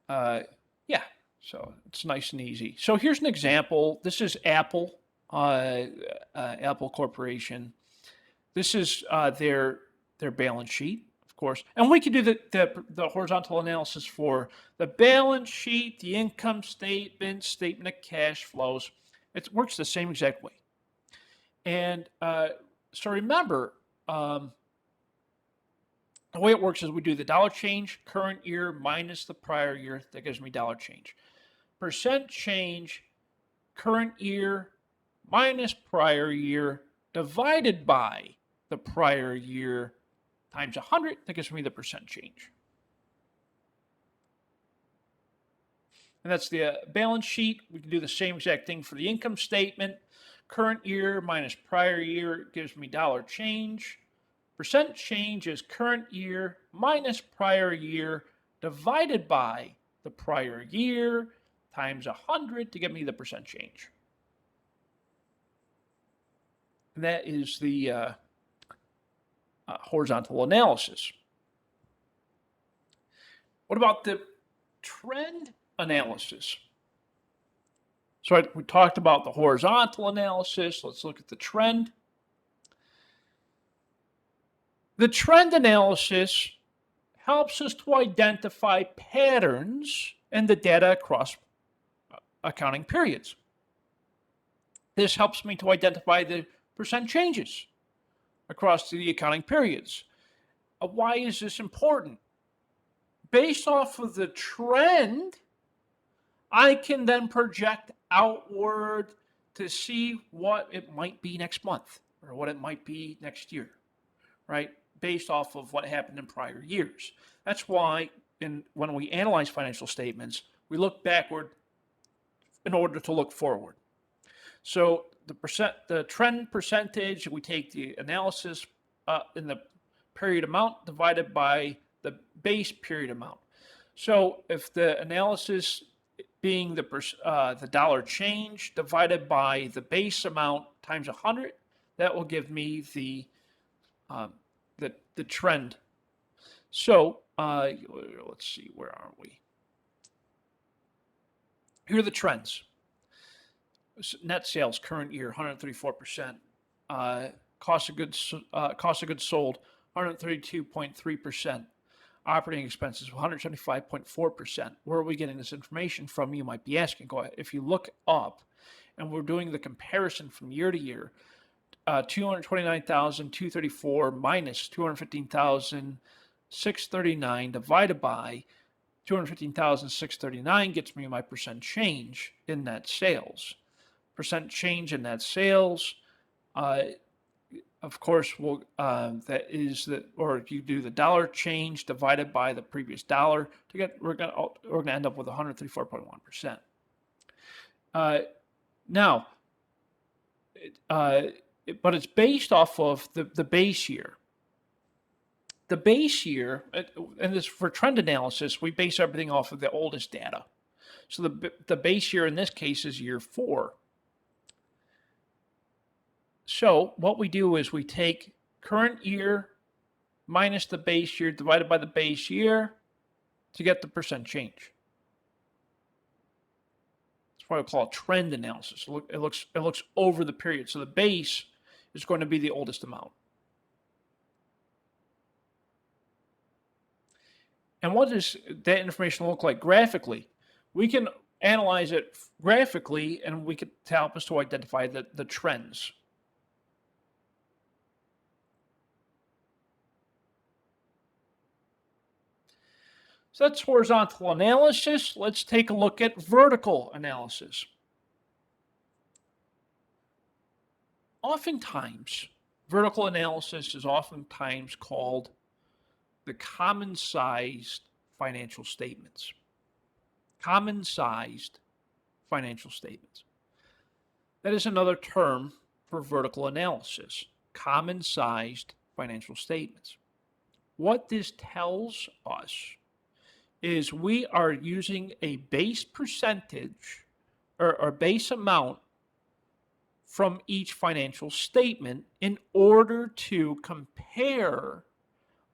Yeah, so it's nice and easy. So here's an example. This is Apple, Apple Corporation. This is their balance sheet, of course. And we can do the horizontal analysis for the balance sheet, the income statement, statement of cash flows. It works the same exact way. And so remember, the way it works is we do the dollar change, current year minus the prior year. That gives me dollar change. Percent change, current year minus prior year divided by the prior year times 100. That gives me the percent change. And that's the balance sheet. We can do the same exact thing for the income statement. Current year minus prior year gives me dollar change. Percent change is current year minus prior year divided by the prior year times 100 to give me the percent change. And that is the horizontal analysis. What about the trend analysis? So we talked about the horizontal analysis. Let's look at the trend. The trend analysis helps us to identify patterns in the data across accounting periods. This helps me to identify the percent changes across the accounting periods. Why is this important? Based off of the trend, I can then project outward to see what it might be next month or what it might be next year, right? Based off of what happened in prior years. That's why when we analyze financial statements, we look backward in order to look forward. So the trend percentage, we take the analysis in the period amount divided by the base period amount. So if the analysis being the dollar change divided by the base amount times 100, that will give me the trend. So let's see, where are we? Here are the trends. Net sales current year 134%. Cost of goods sold 132.3%. Operating expenses 175.4%. Where are we getting this information from? You might be asking. Go ahead. If you look up, and we're doing the comparison from year to year, 229,234 minus 215,639 divided by 215,639 gets me my percent change in net sales. Percent change in net sales, of course, that is or you do the dollar change divided by the previous dollar to get, we're gonna end up with 134.1%. Now, but it's based off of the base year. The base year, and this for trend analysis, we base everything off of the oldest data. So the base year in this case is year 4. So what we do is we take current year minus the base year divided by the base year to get the percent change. That's why we call it trend analysis. It looks over the period. So the base is going to be the oldest amount. And what does that information look like graphically? We can analyze it graphically, and we can help us to identify the trends. So that's horizontal analysis. Let's take a look at vertical analysis. Oftentimes, vertical analysis is oftentimes called the common-sized financial statements. Common-sized financial statements. That is another term for vertical analysis. Common-sized financial statements. What this tells us is we are using a base percentage or base amount from each financial statement in order to compare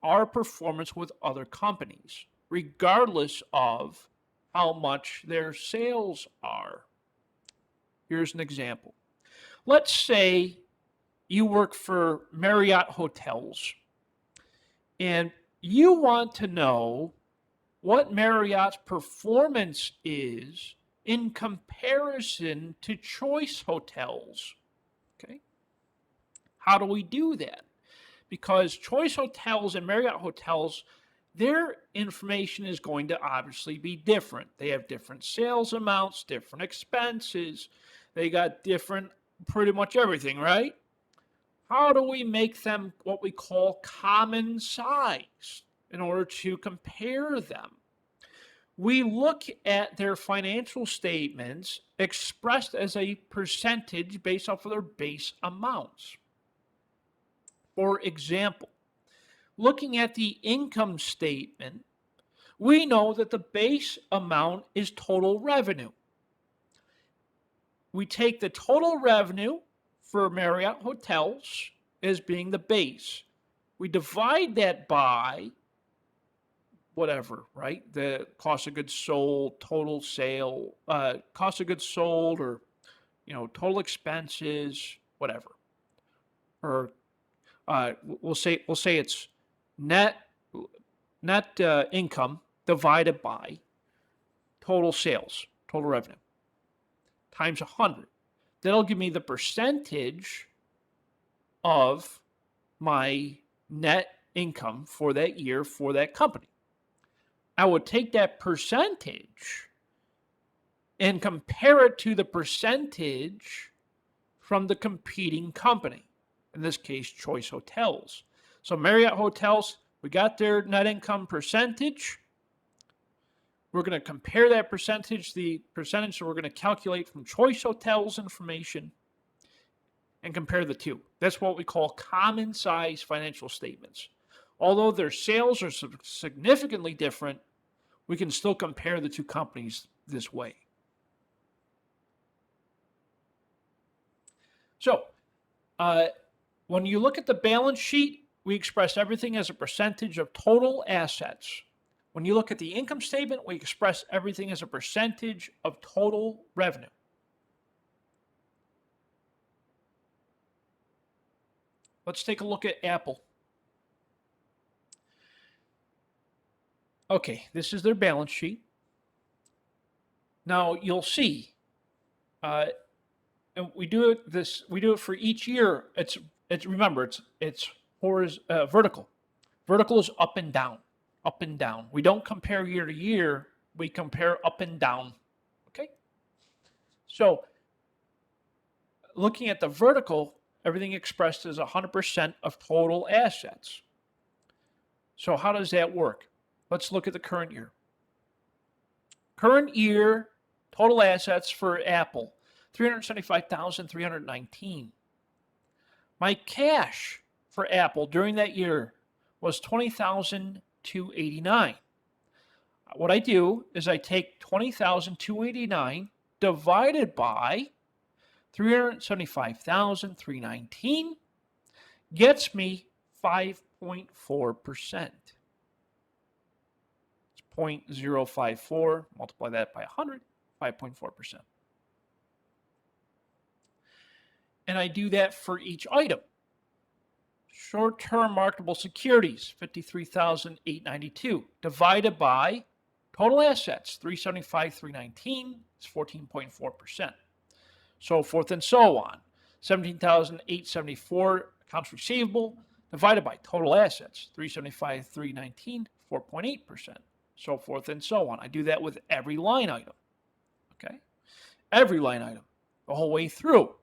our performance with other companies, regardless of how much their sales are. Here's an example. Let's say you work for Marriott Hotels and you want to know what Marriott's performance is in comparison to Choice Hotels. Okay? How do we do that? Because Choice Hotels and Marriott Hotels, their information is going to obviously be different. They have different sales amounts, different expenses. They got different pretty much everything, right? How do we make them what we call common size in order to compare them? We look at their financial statements expressed as a percentage based off of their base amounts. For example, looking at the income statement, we know that the base amount is total revenue. We take the total revenue for Marriott Hotels as being the base. We divide that by whatever, right? The cost of goods sold, total sale, cost of goods sold, or total expenses, whatever. Or we'll say it's net income divided by total sales, total revenue, times 100. That'll give me the percentage of my net income for that year for that company. I would take that percentage and compare it to the percentage from the competing company. In this case, Choice Hotels. So Marriott Hotels, we got their net income percentage. We're going to compare that percentage, the percentage that we're going to calculate from Choice Hotels information, and compare the two. That's what we call common size financial statements. Although their sales are significantly different, we can still compare the two companies this way. So, when you look at the balance sheet, we express everything as a percentage of total assets. When you look at the income statement, we express everything as a percentage of total revenue. Let's take a look at Apple. Okay, this is their balance sheet. Now you'll see, and we do it for each year. It's remember it's vertical. Vertical is up and down, up and down. We don't compare year to year. We compare up and down. Okay. So looking at the vertical, everything expressed as 100% of total assets. So how does that work? Let's look at the current year. Current year total assets for Apple, $375,319. My cash for Apple during that year was $20,289. What I do is I take $20,289 divided by $375,319 gets me 5.4%. It's 0.054. Multiply that by 100, 5.4%. And I do that for each item. Short-term marketable securities, $53,892, divided by total assets, $375,319, is 14.4%. So forth and so on. $17,874 accounts receivable, divided by total assets, $375,319, 4.8%. So forth and so on. I do that with every line item. Okay? Every line item, the whole way through.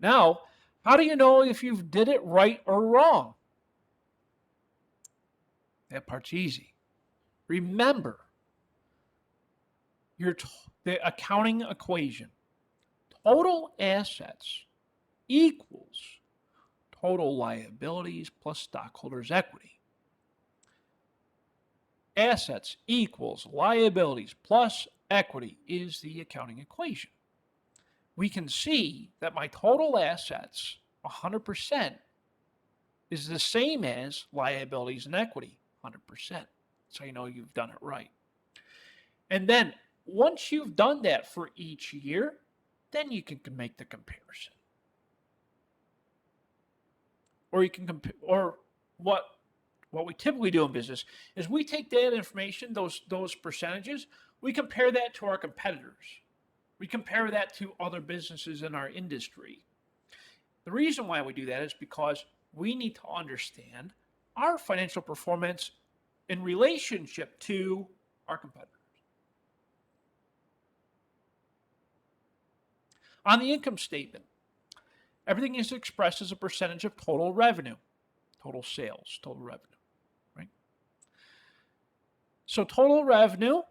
Now, how do you know if you did it right or wrong? That part's easy. Remember the accounting equation. Total assets equals total liabilities plus stockholders' equity. Assets equals liabilities plus equity is the accounting equation. We can see that my total assets, 100%, is the same as liabilities and equity, 100%. So you know you've done it right. And then once you've done that for each year, then you can make the comparison. Or you can compare, or what we typically do in business is we take that information, those percentages, we compare that to our competitors. We compare that to other businesses in our industry. The reason why we do that is because we need to understand our financial performance in relationship to our competitors. On the income statement, everything is expressed as a percentage of total revenue, total sales, total revenue, right? So total revenue,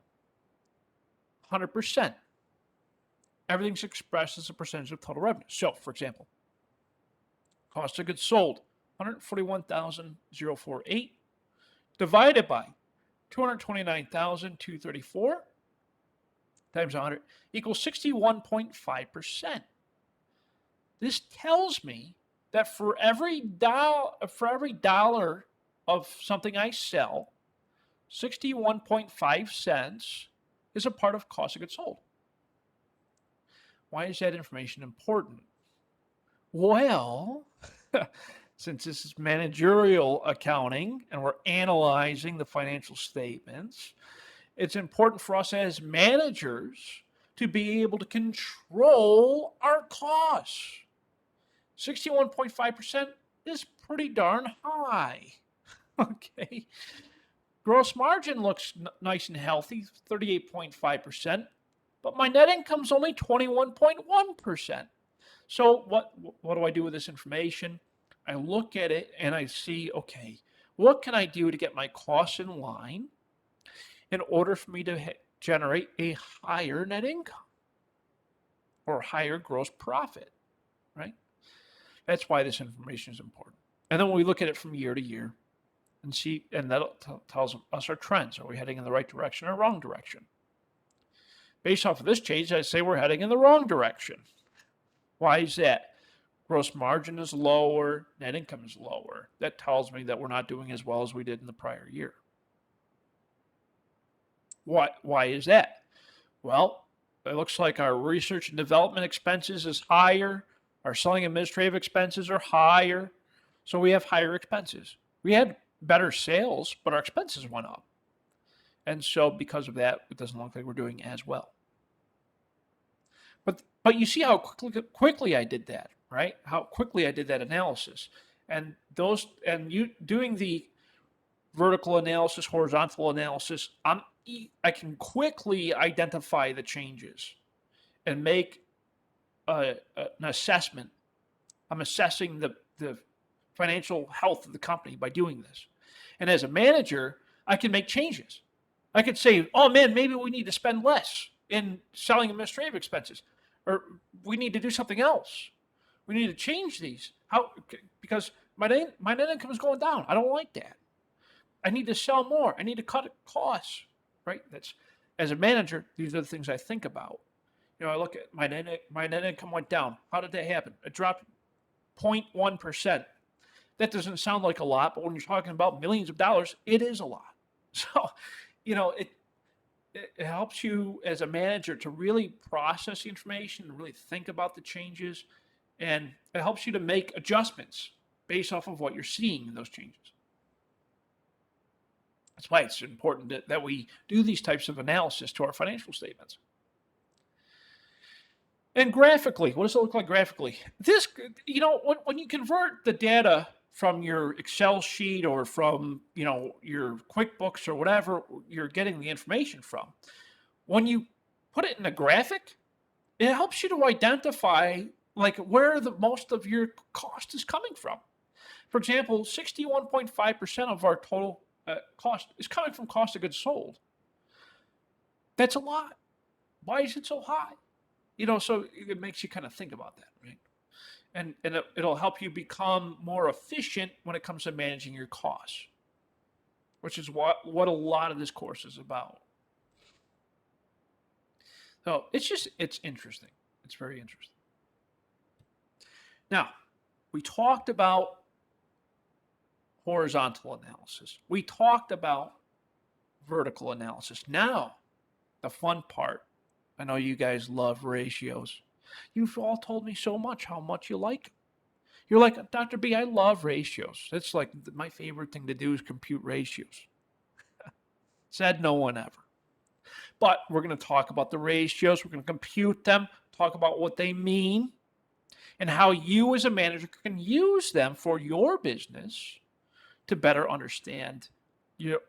100%. Everything's expressed as a percentage of total revenue. So, for example, cost of goods sold, $141,048 divided by $229,234 times 100 equals 61.5%. This tells me that for every dollar of something I sell, 61.5 cents is a part of cost of goods sold. Why is that information important? Well, since this is managerial accounting and we're analyzing the financial statements, it's important for us as managers to be able to control our costs. 61.5% is pretty darn high. Okay. Gross margin looks nice and healthy, 38.5%. But my net income's only 21.1%. So what do I do with this information? I look at it and I see, okay, what can I do to get my costs in line in order for me to generate a higher net income or higher gross profit, right? That's why this information is important. And then when we look at it from year to year and see, and that tells us our trends. Are we heading in the right direction or wrong direction? Based off of this change, I say we're heading in the wrong direction. Why is that? Gross margin is lower, net income is lower. That tells me that we're not doing as well as we did in the prior year. Why is that? Well, it looks like our research and development expenses is higher. Our selling administrative expenses are higher. So we have higher expenses. We had better sales, but our expenses went up. And so because of that, it doesn't look like we're doing as well. But you see how quickly I did that, right? How quickly I did that analysis. And you doing the vertical analysis, horizontal analysis, I can quickly identify the changes and make an assessment. I'm assessing the financial health of the company by doing this. And as a manager, I can make changes. I could say, oh man, maybe we need to spend less in selling administrative expenses, or we need to do something else. We need to change these. Because my net income is going down. I don't like that. I need to sell more. I need to cut costs, right? That's, as a manager, these are the things I think about. I look at my net income went down. How did that happen? It dropped 0.1%. That doesn't sound like a lot, but when you're talking about millions of dollars, it is a lot. So, it helps you as a manager to really process the information and really think about the changes. And it helps you to make adjustments based off of what you're seeing in those changes. That's why it's important that we do these types of analysis to our financial statements. And graphically, what does it look like graphically? This, when you convert the data from your Excel sheet or from, your QuickBooks or whatever you're getting the information from, when you put it in a graphic, it helps you to identify like where the most of your cost is coming from. For example, 61.5% of our total cost is coming from cost of goods sold. That's a lot. Why is it so high? So it makes you kind of think about that, right? And it'll help you become more efficient when it comes to managing your costs, which is what a lot of this course is about. So it's interesting. It's very interesting. Now, we talked about horizontal analysis. We talked about vertical analysis. Now, the fun part. I know you guys love ratios. You've all told me so much how much you like them. You're like, Dr. B, I love ratios. It's like my favorite thing to do is compute ratios. Said no one ever. But we're going to talk about the ratios. We're going to compute them, talk about what they mean, and how you as a manager can use them for your business to better understand your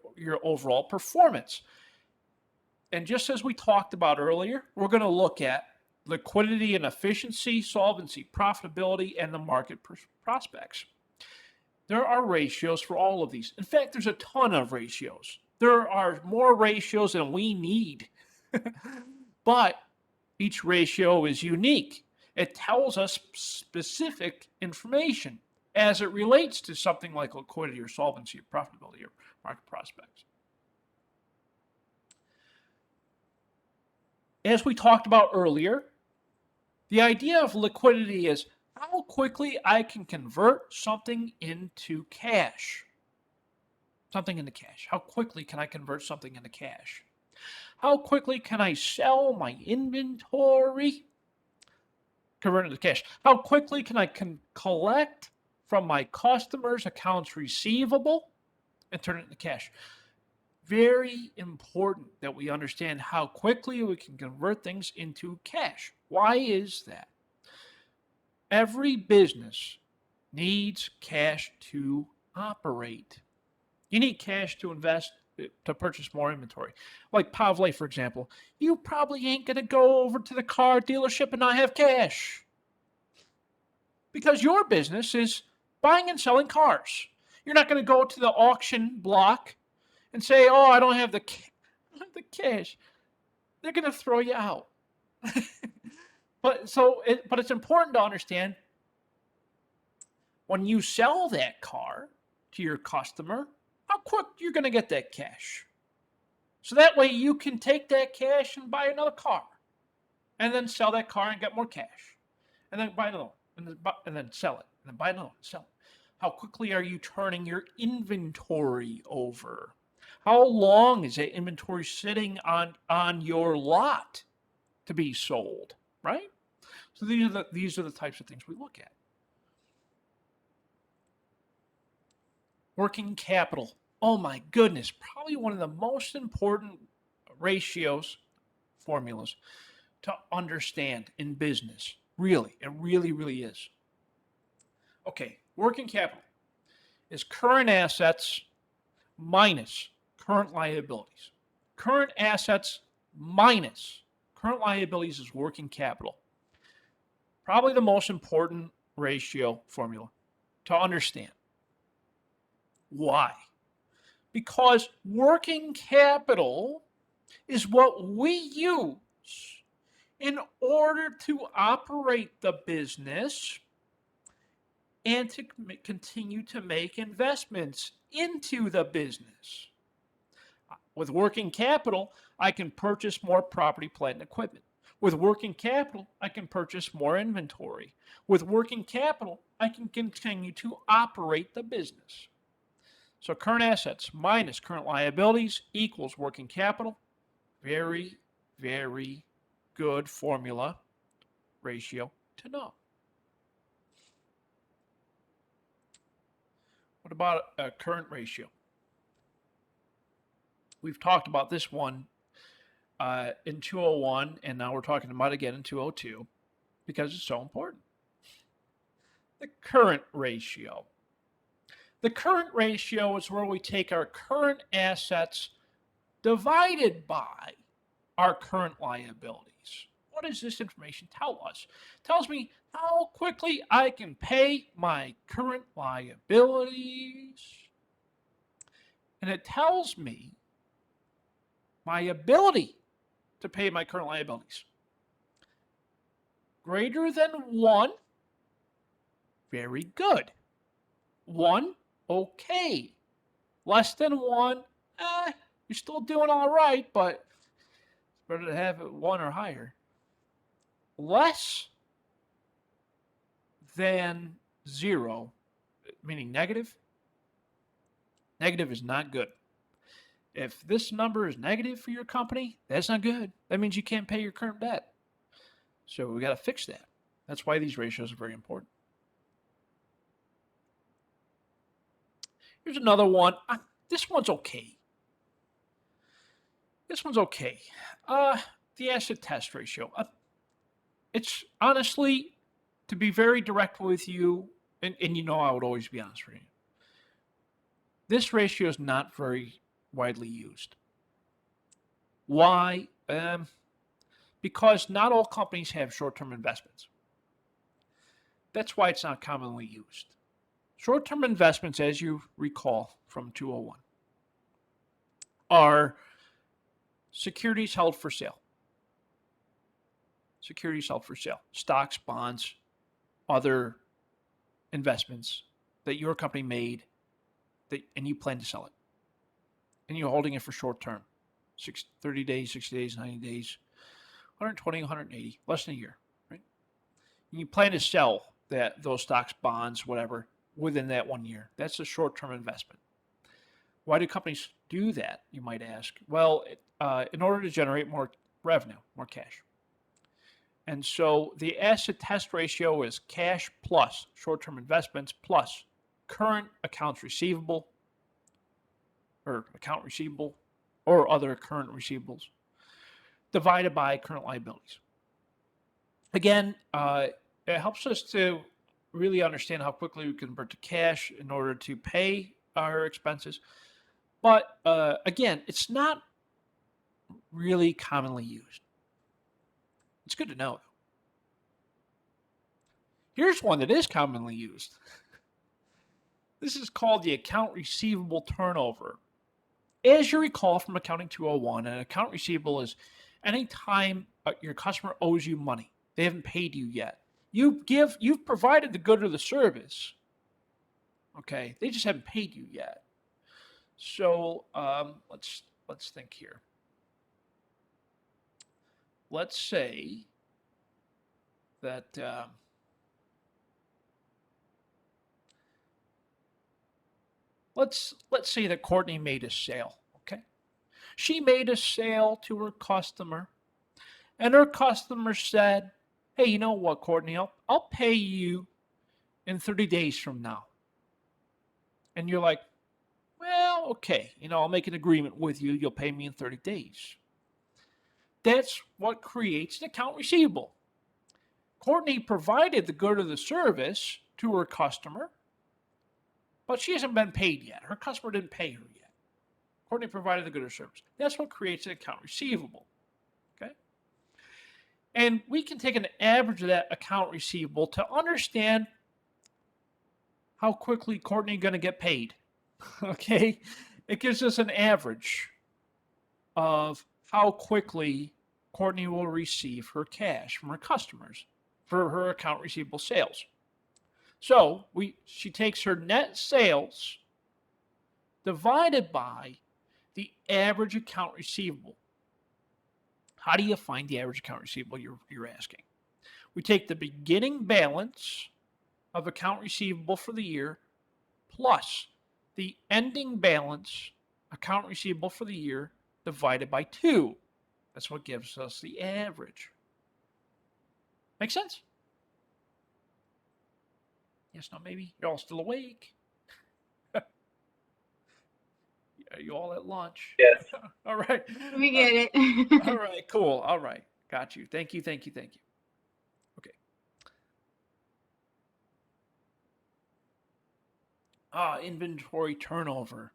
overall performance. And just as we talked about earlier, we're going to look at liquidity and efficiency, solvency, profitability, and the market prospects. There are ratios for all of these. In fact, there's a ton of ratios. There are more ratios than we need. But each ratio is unique. It tells us specific information as it relates to something like liquidity or solvency or profitability or market prospects. As we talked about earlier, the idea of liquidity is how quickly I can convert something into cash. Something into cash. How quickly can I convert something into cash? How quickly can I sell my inventory? Convert it into cash. How quickly can I collect from my customers' accounts receivable and turn it into cash? Very important that we understand how quickly we can convert things into cash. Why is that? Every business needs cash to operate. You need cash to invest, to purchase more inventory. Like Pavle, for example, you probably ain't going to go over to the car dealership and not have cash. Because your business is buying and selling cars. You're not going to go to the auction block and say, oh, I don't have the cash. they're going to throw you out. But it's important to understand when you sell that car to your customer, how quick you're going to get that cash. So that way you can take that cash and buy another car, and then sell that car and get more cash, and then buy another one, and then sell it, and then buy another one, and sell it. How quickly are you turning your inventory over? How long is that inventory sitting on your lot to be sold, right? So these are the types of things we look at. Working capital. Oh my goodness, probably one of the most important formulas to understand in business. Really, it really, really is. Okay, working capital is current assets minus current liabilities. Current assets minus current liabilities is working capital. Probably the most important ratio formula to understand. Why? Because working capital is what we use in order to operate the business and to continue to make investments into the business. With working capital, I can purchase more property, plant, and equipment. With working capital, I can purchase more inventory. With working capital, I can continue to operate the business. So current assets minus current liabilities equals working capital. Very, very good formula ratio to know. What about a current ratio? We've talked about this one in 201, and now we're talking about it again in 202 because it's so important. The current ratio. The current ratio is where we take our current assets divided by our current liabilities. What does this information tell us? It tells me how quickly I can pay my current liabilities. And it tells me my ability to pay my current liabilities. Greater than 1, very good. 1, okay. Less than 1, you're still doing all right, but it's better to have it 1 or higher. Less than 0, meaning negative. Negative is not good. If this number is negative for your company, that's not good. That means you can't pay your current debt. So we got to fix that. That's why these ratios are very important. Here's another one. This one's okay. This one's okay. The asset test ratio. It's honestly, to be very direct with you, and you know I would always be honest with you, this ratio is not very widely used. Why? Because not all companies have short-term investments. That's why it's not commonly used. Short-term investments, as you recall from 201, are securities held for sale. Securities held for sale. Stocks, bonds, other investments that your company made and you plan to sell it. And you're holding it for short term. 30 days, 60 days, 90 days, 120, 180, less than a year, right? And you plan to sell those stocks, bonds, whatever, within that 1 year. That's a short-term investment. Why do companies do that, you might ask? Well, in order to generate more revenue, more cash. And so the asset test ratio is cash plus short-term investments plus current accounts receivable or account receivable or other current receivables divided by current liabilities. Again, it helps us to really understand how quickly we convert to cash in order to pay our expenses. But again, it's not really commonly used. It's good to know. Here's one that is commonly used. This is called the account receivable turnover. As you recall from Accounting 201, an account receivable is anytime your customer owes you money, they haven't paid you yet. You've provided the good or the service. Okay, they just haven't paid you yet. So let's think here. Let's say that let's say that Courtney made a sale. Okay, she made a sale to her customer, and her customer said, "Hey, you know what, Courtney? I'll pay you in 30 days from now." And you're like, "Well, okay, I'll make an agreement with you. You'll pay me in 30 days." That's what creates an account receivable. Courtney provided the good or the service to her customer, but she hasn't been paid yet. Her customer didn't pay her yet. Courtney provided the good or service. That's what creates an account receivable. Okay? And we can take an average of that account receivable to understand how quickly Courtney going to get paid. Okay? It gives us an average of how quickly Courtney will receive her cash from her customers for her account receivable sales. So she takes her net sales divided by the average account receivable. How do you find the average account receivable, you're asking? We take the beginning balance of account receivable for the year plus the ending balance account receivable for the year divided by 2. That's what gives us the average. Make sense? Yes, no, maybe. You're all still awake. Are you all at lunch? Yes. All right. We get it. All right, cool. All right. Got you. Thank you. Okay. Inventory turnover.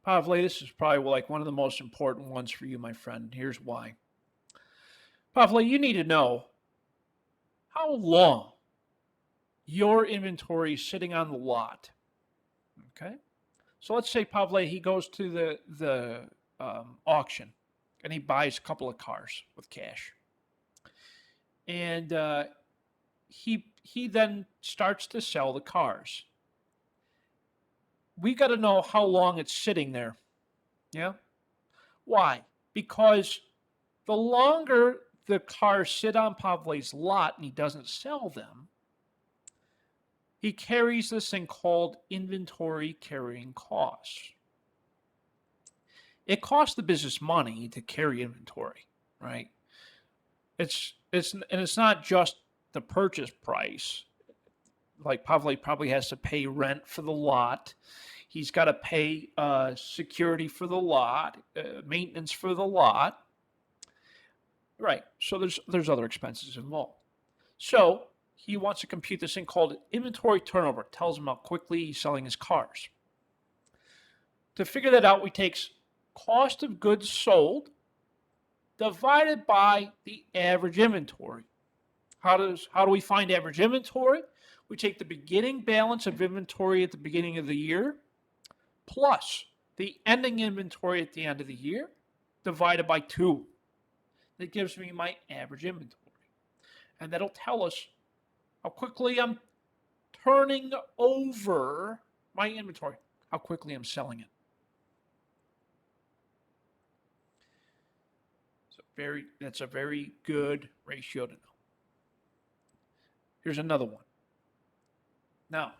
Pavle, this is probably like one of the most important ones for you, my friend. Here's why. Pavle, you need to know how long your inventory is sitting on the lot. Okay? So let's say Pavle, he goes to the auction and he buys a couple of cars with cash. And he then starts to sell the cars. We got to know how long it's sitting there. Yeah? Why? Because the longer the cars sit on Pavle's lot and he doesn't sell them, he carries this thing called inventory carrying costs. It costs the business money to carry inventory, right? It's not just the purchase price. Like Pavle probably has to pay rent for the lot. He's got to pay security for the lot, maintenance for the lot. Right. So there's other expenses involved. So he wants to compute this thing called inventory turnover. It tells him how quickly he's selling his cars. To figure that out, we take cost of goods sold divided by the average inventory. How do we find average inventory? We take the beginning balance of inventory at the beginning of the year plus the ending inventory at the end of the year divided by 2. That gives me my average inventory. And that'll tell us how quickly I'm turning over my inventory, how quickly I'm selling it. That's a very good ratio to know. Here's another one. Now,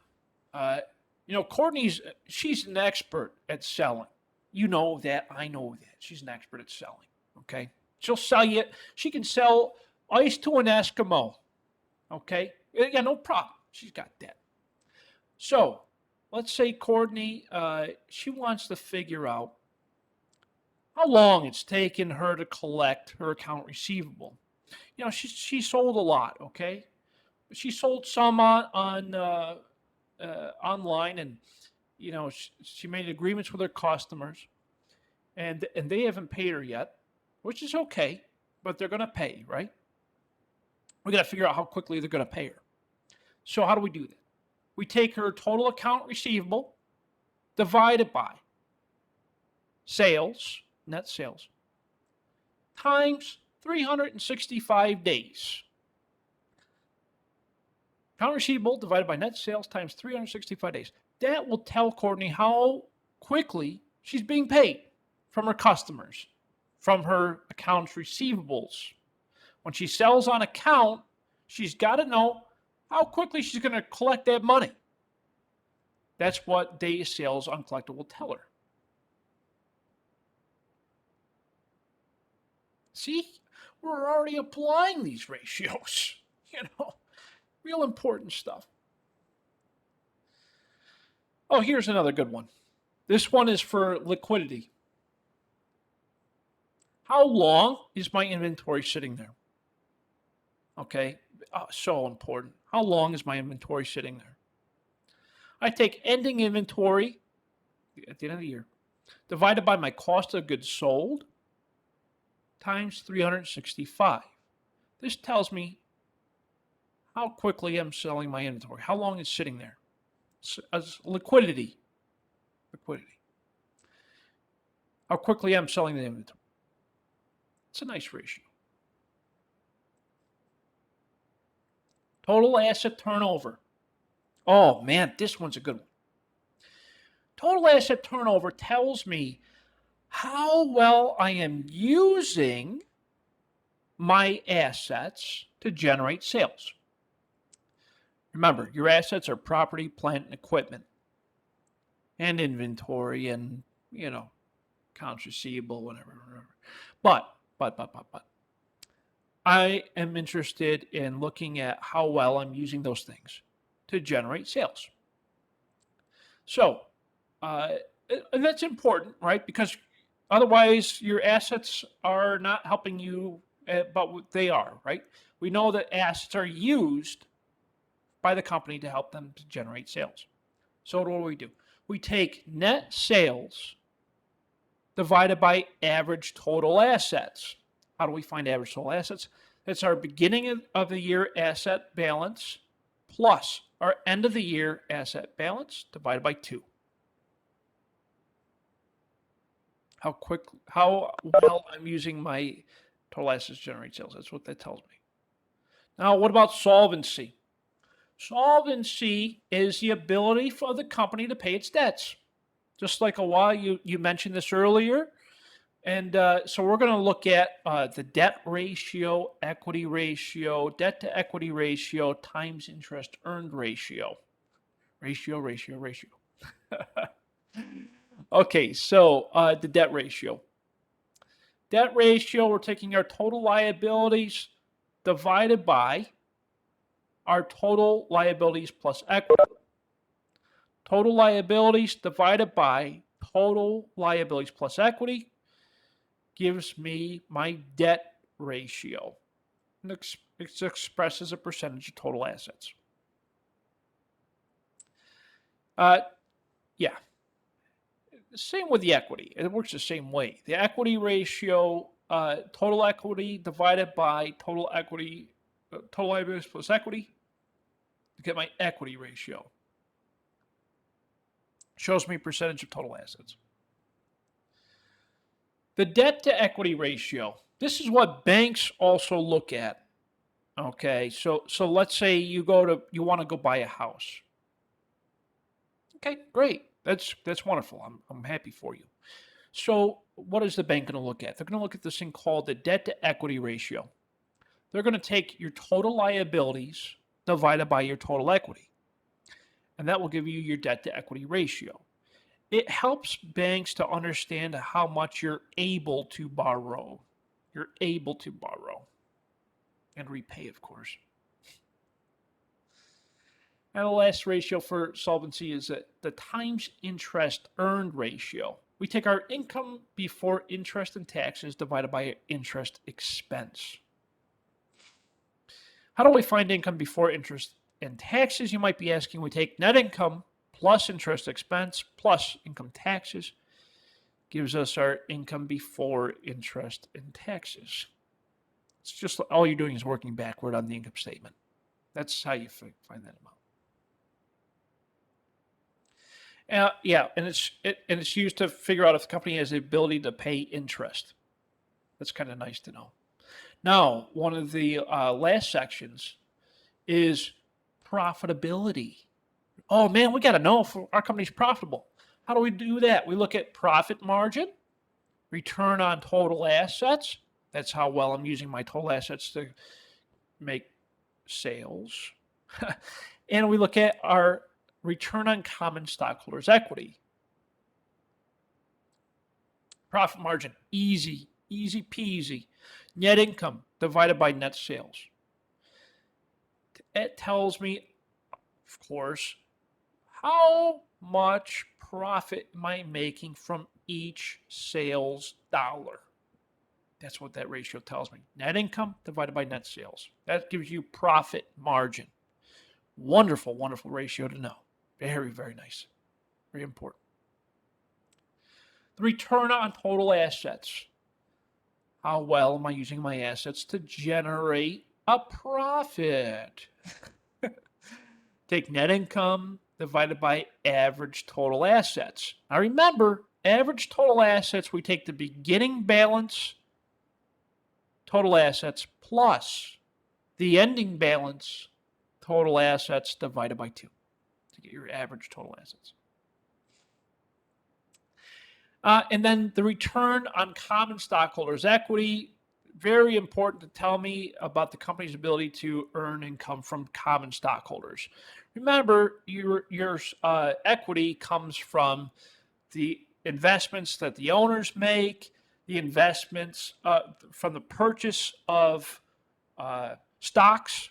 Courtney's, she's an expert at selling. You know that. I know that. She's an expert at selling. Okay? She'll sell you. She can sell ice to an Eskimo. Okay? Yeah, no problem. She's got that. So, let's say Courtney, she wants to figure out how long it's taken her to collect her account receivable. She sold a lot, okay? She sold some on online, and she made agreements with her customers, and they haven't paid her yet, which is okay, but they're going to pay, right? We got to figure out how quickly they're going to pay her. So how do we do that? We take her total account receivable divided by sales, net sales, times 365 days. Account receivable divided by net sales times 365 days. That will tell Courtney how quickly she's being paid from her customers, from her accounts receivables. When she sells on account, she's got to know how quickly she's going to collect that money. That's what days sales uncollected will tell her. See, we're already applying these ratios, real important stuff. Oh, here's another good one. This one is for liquidity. How long is my inventory sitting there? Okay, so important. How long is my inventory sitting there? I take ending inventory at the end of the year, divided by my cost of goods sold, times 365. This tells me how quickly I'm selling my inventory, how long it's sitting there. As liquidity. How quickly I'm selling the inventory. It's a nice ratio. Total asset turnover. Oh man, this one's a good one. Total asset turnover tells me how well I am using my assets to generate sales. Remember, your assets are property, plant, and equipment, and inventory, and accounts receivable, whatever. But I am interested in looking at how well I'm using those things to generate sales. So, and that's important, right? Because otherwise, your assets are not helping you, but they are, right? We know that assets are used by the company to help them to generate sales. So what do? We take net sales divided by average total assets. How do we find average total assets? That's our beginning of the year asset balance plus our end of the year asset balance divided by 2. How well I'm using my total assets to generate sales. That's what that tells me. Now, what about solvency? Solvency is the ability for the company to pay its debts. Just like a while you mentioned this earlier. And so we're going to look at the debt ratio, equity ratio, debt to equity ratio times interest earned ratio. Ratio. Okay, so the debt ratio. Debt ratio, we're taking our total liabilities divided by our total liabilities plus equity. Total liabilities divided by total liabilities plus equity gives me my debt ratio. It's expressed as a percentage of total assets. Yeah. Same with the equity. It works the same way. The equity ratio, total equity divided by total equity, total liabilities plus equity, to get my equity ratio. Shows me percentage of total assets. The debt to equity ratio. This is what banks also look at. Okay, so let's say you want to go buy a house. Okay, great. That's wonderful. I'm happy for you. So what is the bank going to look at? They're going to look at this thing called the debt to equity ratio. They're going to take your total liabilities divided by your total equity. And that will give you your debt to equity ratio. It helps banks to understand how much you're able to borrow. You're able to borrow and repay, of course. And the last ratio for solvency is the times interest earned ratio. We take our income before interest and taxes divided by interest expense. How do we find income before interest and taxes? You might be asking. We take net income plus interest expense plus income taxes. Gives us our income before interest and taxes. It's just all you're doing is working backward on the income statement. That's how you find that amount. And it's used to figure out if the company has the ability to pay interest. That's kind of nice to know. Now, one of the last sections is profitability. Oh man, we got to know if our company's profitable. How do we do that? We look at profit margin, return on total assets. That's how well I'm using my total assets to make sales. And we look at our return on common stockholders' equity. Profit margin, easy peasy. Net income divided by net sales. It tells me, of course, how much profit am I making from each sales dollar. That's what that ratio tells me. Net income divided by net sales. That gives you profit margin. Wonderful, wonderful ratio to know. Very, very nice. Very important. The return on total assets. How well am I using my assets to generate a profit? Take net income divided by average total assets. Now remember, average total assets, we take the beginning balance total assets plus the ending balance total assets divided by 2 to get your average total assets. And then the return on common stockholders' equity, very important to tell me about the company's ability to earn income from common stockholders. Remember, your equity comes from the investments that the owners make, the investments from the purchase of stocks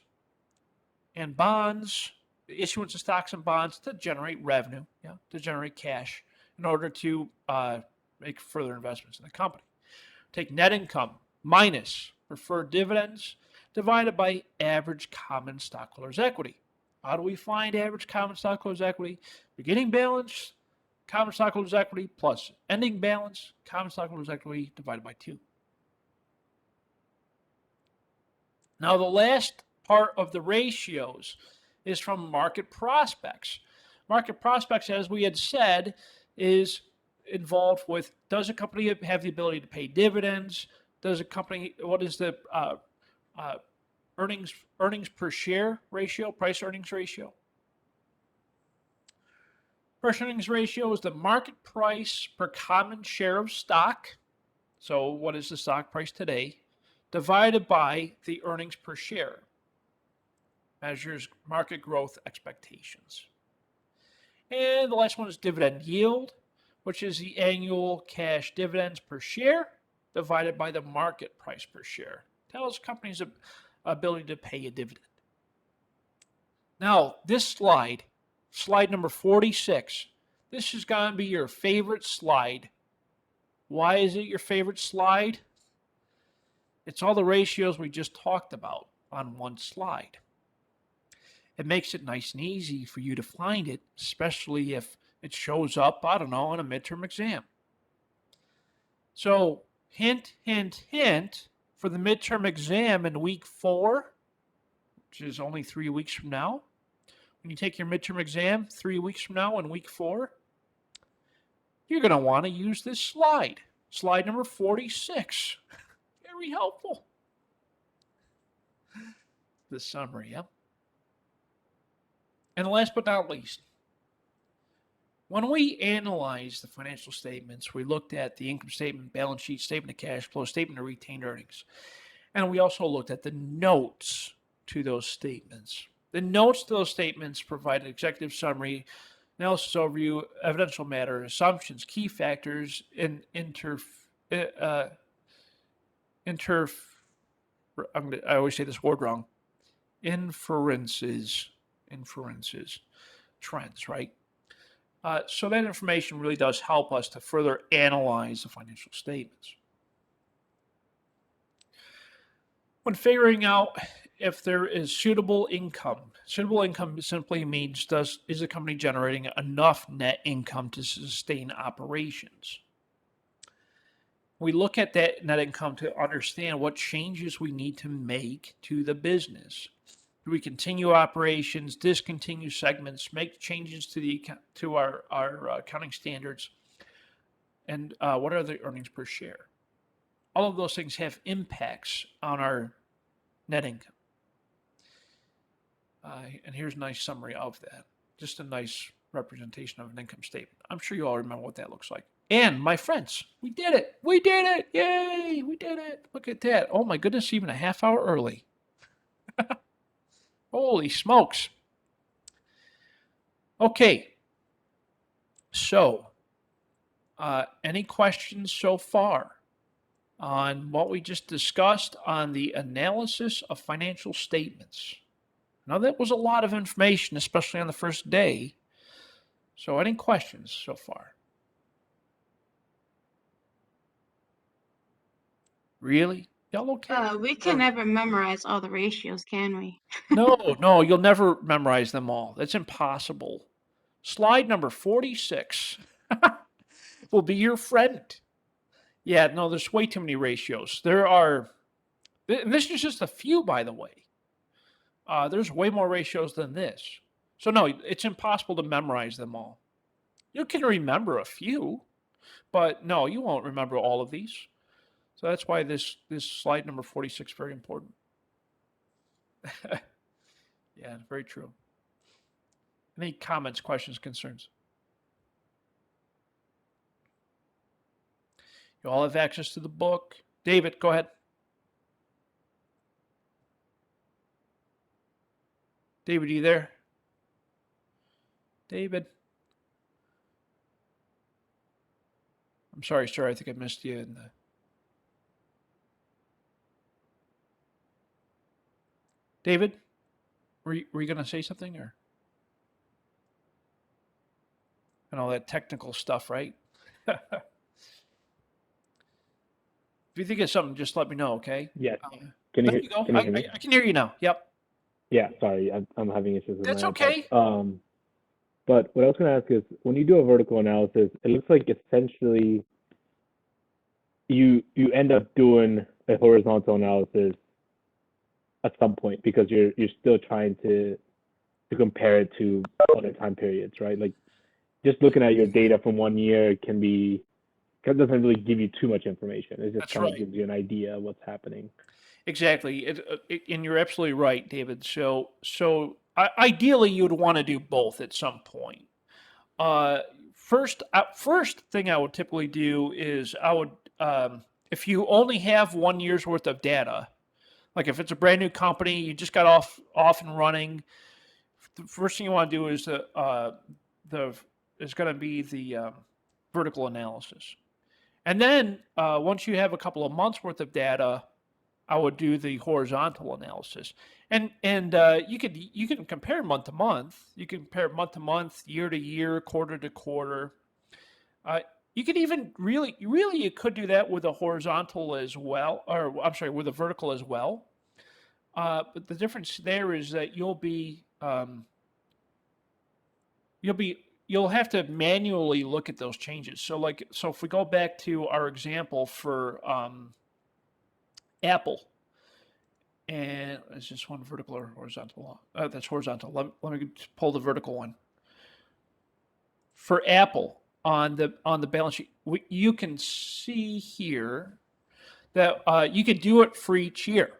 and bonds, the issuance of stocks and bonds to generate revenue, to generate cash in order to make further investments in the company. Take net income minus preferred dividends divided by average common stockholders' equity. How do we find average common stockholders' equity? Beginning balance, common stockholders' equity plus ending balance, common stockholders' equity divided by 2. Now, the last part of the ratios is from market prospects. Market prospects, as we had said, is involved with, does a company have the ability to pay dividends? Does a company, what is the earnings per share ratio, price earnings ratio? Price earnings ratio is the market price per common share of stock. So what is the stock price today? Divided by the earnings per share. Measures market growth expectations. And the last one is dividend yield, which is the annual cash dividends per share divided by the market price per share. Tells companies' ability to pay a dividend. Now, this slide number 46, this is going to be your favorite slide. Why is it your favorite slide? It's all the ratios we just talked about on one slide. It makes it nice and easy for you to find it, especially if it shows up, I don't know, on a midterm exam. So, hint, hint, hint, for the midterm exam in week 4, which is only 3 weeks from now, when you take your midterm exam 3 weeks from now in week 4, you're going to want to use this slide. Slide number 46. Very helpful. The summary, yeah. And last but not least, when we analyzed the financial statements, we looked at the income statement, balance sheet, statement of cash flow, statement of retained earnings. And we also looked at the notes to those statements. The notes to those statements provide an executive summary, analysis overview, evidential matter, assumptions, key factors, and I always say this word wrong. Inferences, trends, right? So that information really does help us to further analyze the financial statements. When figuring out if there is suitable income simply means is the company generating enough net income to sustain operations? We look at that net income to understand what changes we need to make to the business. Do we continue operations, discontinue segments, make changes to our accounting standards, and what are the earnings per share? all of those things have impacts on our net income. And here's a nice summary of that. Just a nice representation of an income statement. I'm sure you all remember what that looks like. And my friends, we did it. We did it. Yay, we did it. Look at that. Oh my goodness, even a half hour early. Holy smokes. Okay. So, any questions so far on what we just discussed on the analysis of financial statements? Now, that was a lot of information, especially on the first day. So, any questions so far? Really? Y'all okay? We can never memorize all the ratios, can we? No, you'll never memorize them all. That's impossible. Slide number 46 will be your friend. Yeah, no, there's way too many ratios. There are, and this is just a few, by the way. There's way more ratios than this. So no, it's impossible to memorize them all. You can remember a few, but no, you won't remember all of these. So that's why this slide number 46 is very important. Yeah, very true. Any comments, questions, concerns? You all have access to the book. David, go ahead. David, are you there? David? I'm sorry, sir. I think I missed you in the... David, were you going to say something, or? And all that technical stuff, right? If you think of something, just let me know, okay? Yes. There you go. Can you hear me? I can hear you now. Yep. Yeah, sorry, I'm having issues with That's my okay. iPad. But what I was going to ask is, when you do a vertical analysis, it looks like essentially you end up doing a horizontal analysis at some point because you're still trying to compare it to other time periods, right? Like just looking at your data from 1 year doesn't really give you too much information. It just That's kind of right. gives you an idea of what's happening. Exactly. And you're absolutely right, David. So ideally, you'd want to do both at some point. First thing I would typically do is I would, if you only have 1 year's worth of data, like if it's a brand new company, you just got off and running, the first thing you want to do is is going to be the vertical analysis. And then once you have a couple of months worth of data, I would do the horizontal analysis. And you can compare month to month. You can compare month to month, year to year, quarter to quarter. You could even really you could do that with a horizontal as well, or I'm sorry, with a vertical as well. But the difference there is that you'll have to manually look at those changes. So if we go back to our example for Apple, and is this one vertical or horizontal? That's horizontal. Let me pull the vertical one. For Apple on the balance sheet, you can see here that you could do it for each year.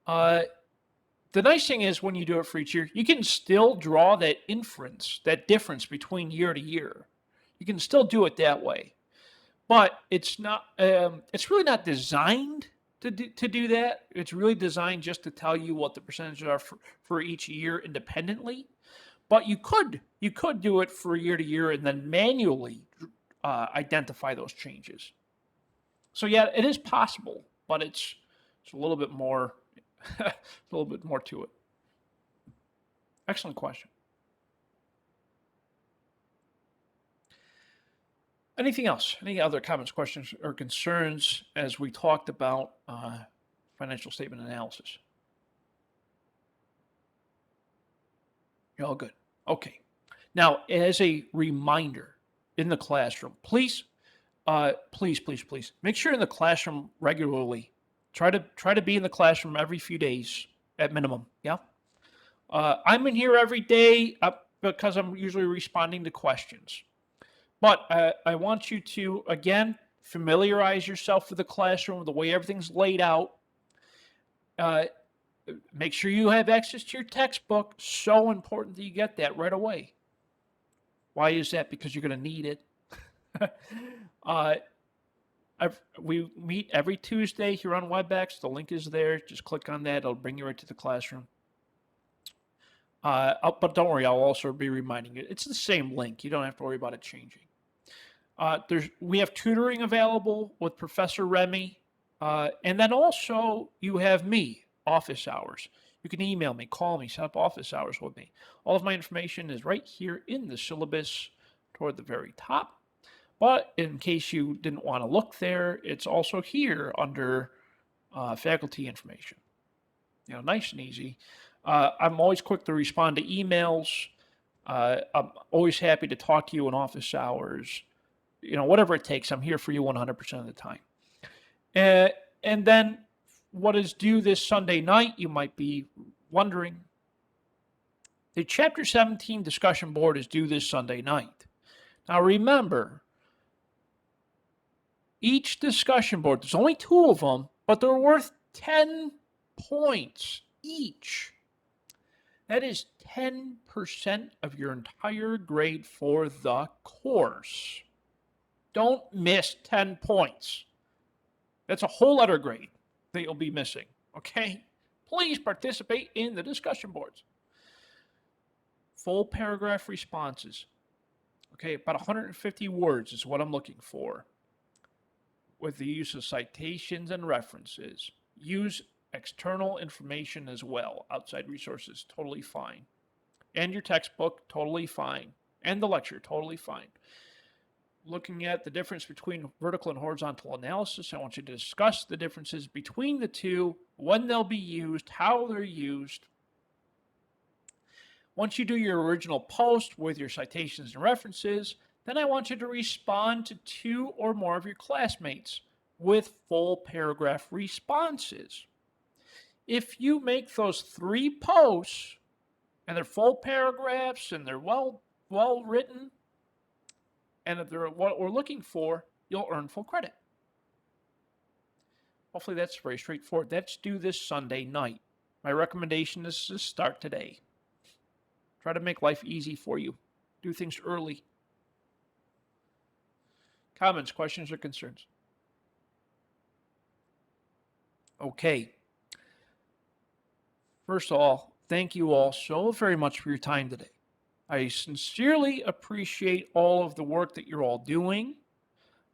The nice thing is when you do it for each year, you can still draw that inference, that difference between year to year. You can still do it that way, but it's not. It's really not designed to do that. It's really designed just to tell you what the percentages are for each year independently. But you could do it for year to year and then manually identify those changes. So yeah, it is possible, but it's a little bit more. A little bit more to it. Excellent question. Anything else? Any other comments, questions, or concerns as we talked about financial statement analysis? You're all good. Okay. Now, as a reminder in the classroom, please make sure in the classroom regularly. Try to be in the classroom every few days at minimum. Yeah. I'm in here every day because I'm usually responding to questions. But I want you to, again, familiarize yourself with the classroom, the way everything's laid out. Make sure you have access to your textbook. So important that you get that right away. Why is that? Because you're going to need it. We meet every Tuesday here on WebEx. The link is there. Just click on that. It'll bring you right to the classroom. But don't worry, I'll also be reminding you. It's the same link. You don't have to worry about it changing. We have tutoring available with Professor Remy. And then also you have me, office hours. You can email me, call me, set up office hours with me. All of my information is right here in the syllabus toward the very top. But in case you didn't want to look there, it's also here under faculty information. Nice and easy. I'm always quick to respond to emails. I'm always happy to talk to you in office hours. Whatever it takes, I'm here for you 100% of the time. And then what is due this Sunday night, you might be wondering. The Chapter 17 discussion board is due this Sunday night. Now remember, each discussion board, there's only 2 of them, but they're worth 10 points each. That is 10% of your entire grade for the course. Don't miss 10 points. That's a whole letter grade that you'll be missing, okay? Please participate in the discussion boards. Full paragraph responses. Okay, about 150 words is what I'm looking for. With the use of citations and references. Use external information as well. Outside resources, totally fine. And your textbook, totally fine. And the lecture, totally fine. Looking at the difference between vertical and horizontal analysis, I want you to discuss the differences between the two, when they'll be used, how they're used. Once you do your original post with your citations and references, then I want you to respond to 2 or more of your classmates with full paragraph responses. If you make those 3 posts and they're full paragraphs and they're well written, and if they're what we're looking for, you'll earn full credit. Hopefully that's very straightforward. That's due this Sunday night. My recommendation is to start today. Try to make life easy for you. Do things early. Comments, questions, or concerns? Okay. First of all, thank you all so very much for your time today. I sincerely appreciate all of the work that you're all doing.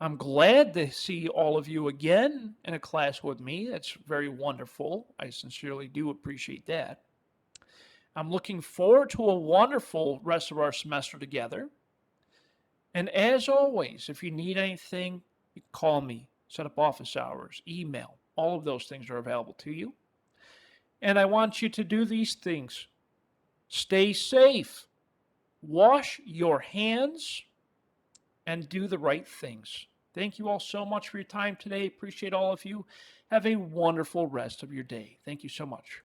I'm glad to see all of you again in a class with me. That's very wonderful. I sincerely do appreciate that. I'm looking forward to a wonderful rest of our semester together. And as always, if you need anything, you can call me, set up office hours, email. All of those things are available to you. And I want you to do these things. Stay safe. Wash your hands and do the right things. Thank you all so much for your time today. Appreciate all of you. Have a wonderful rest of your day. Thank you so much.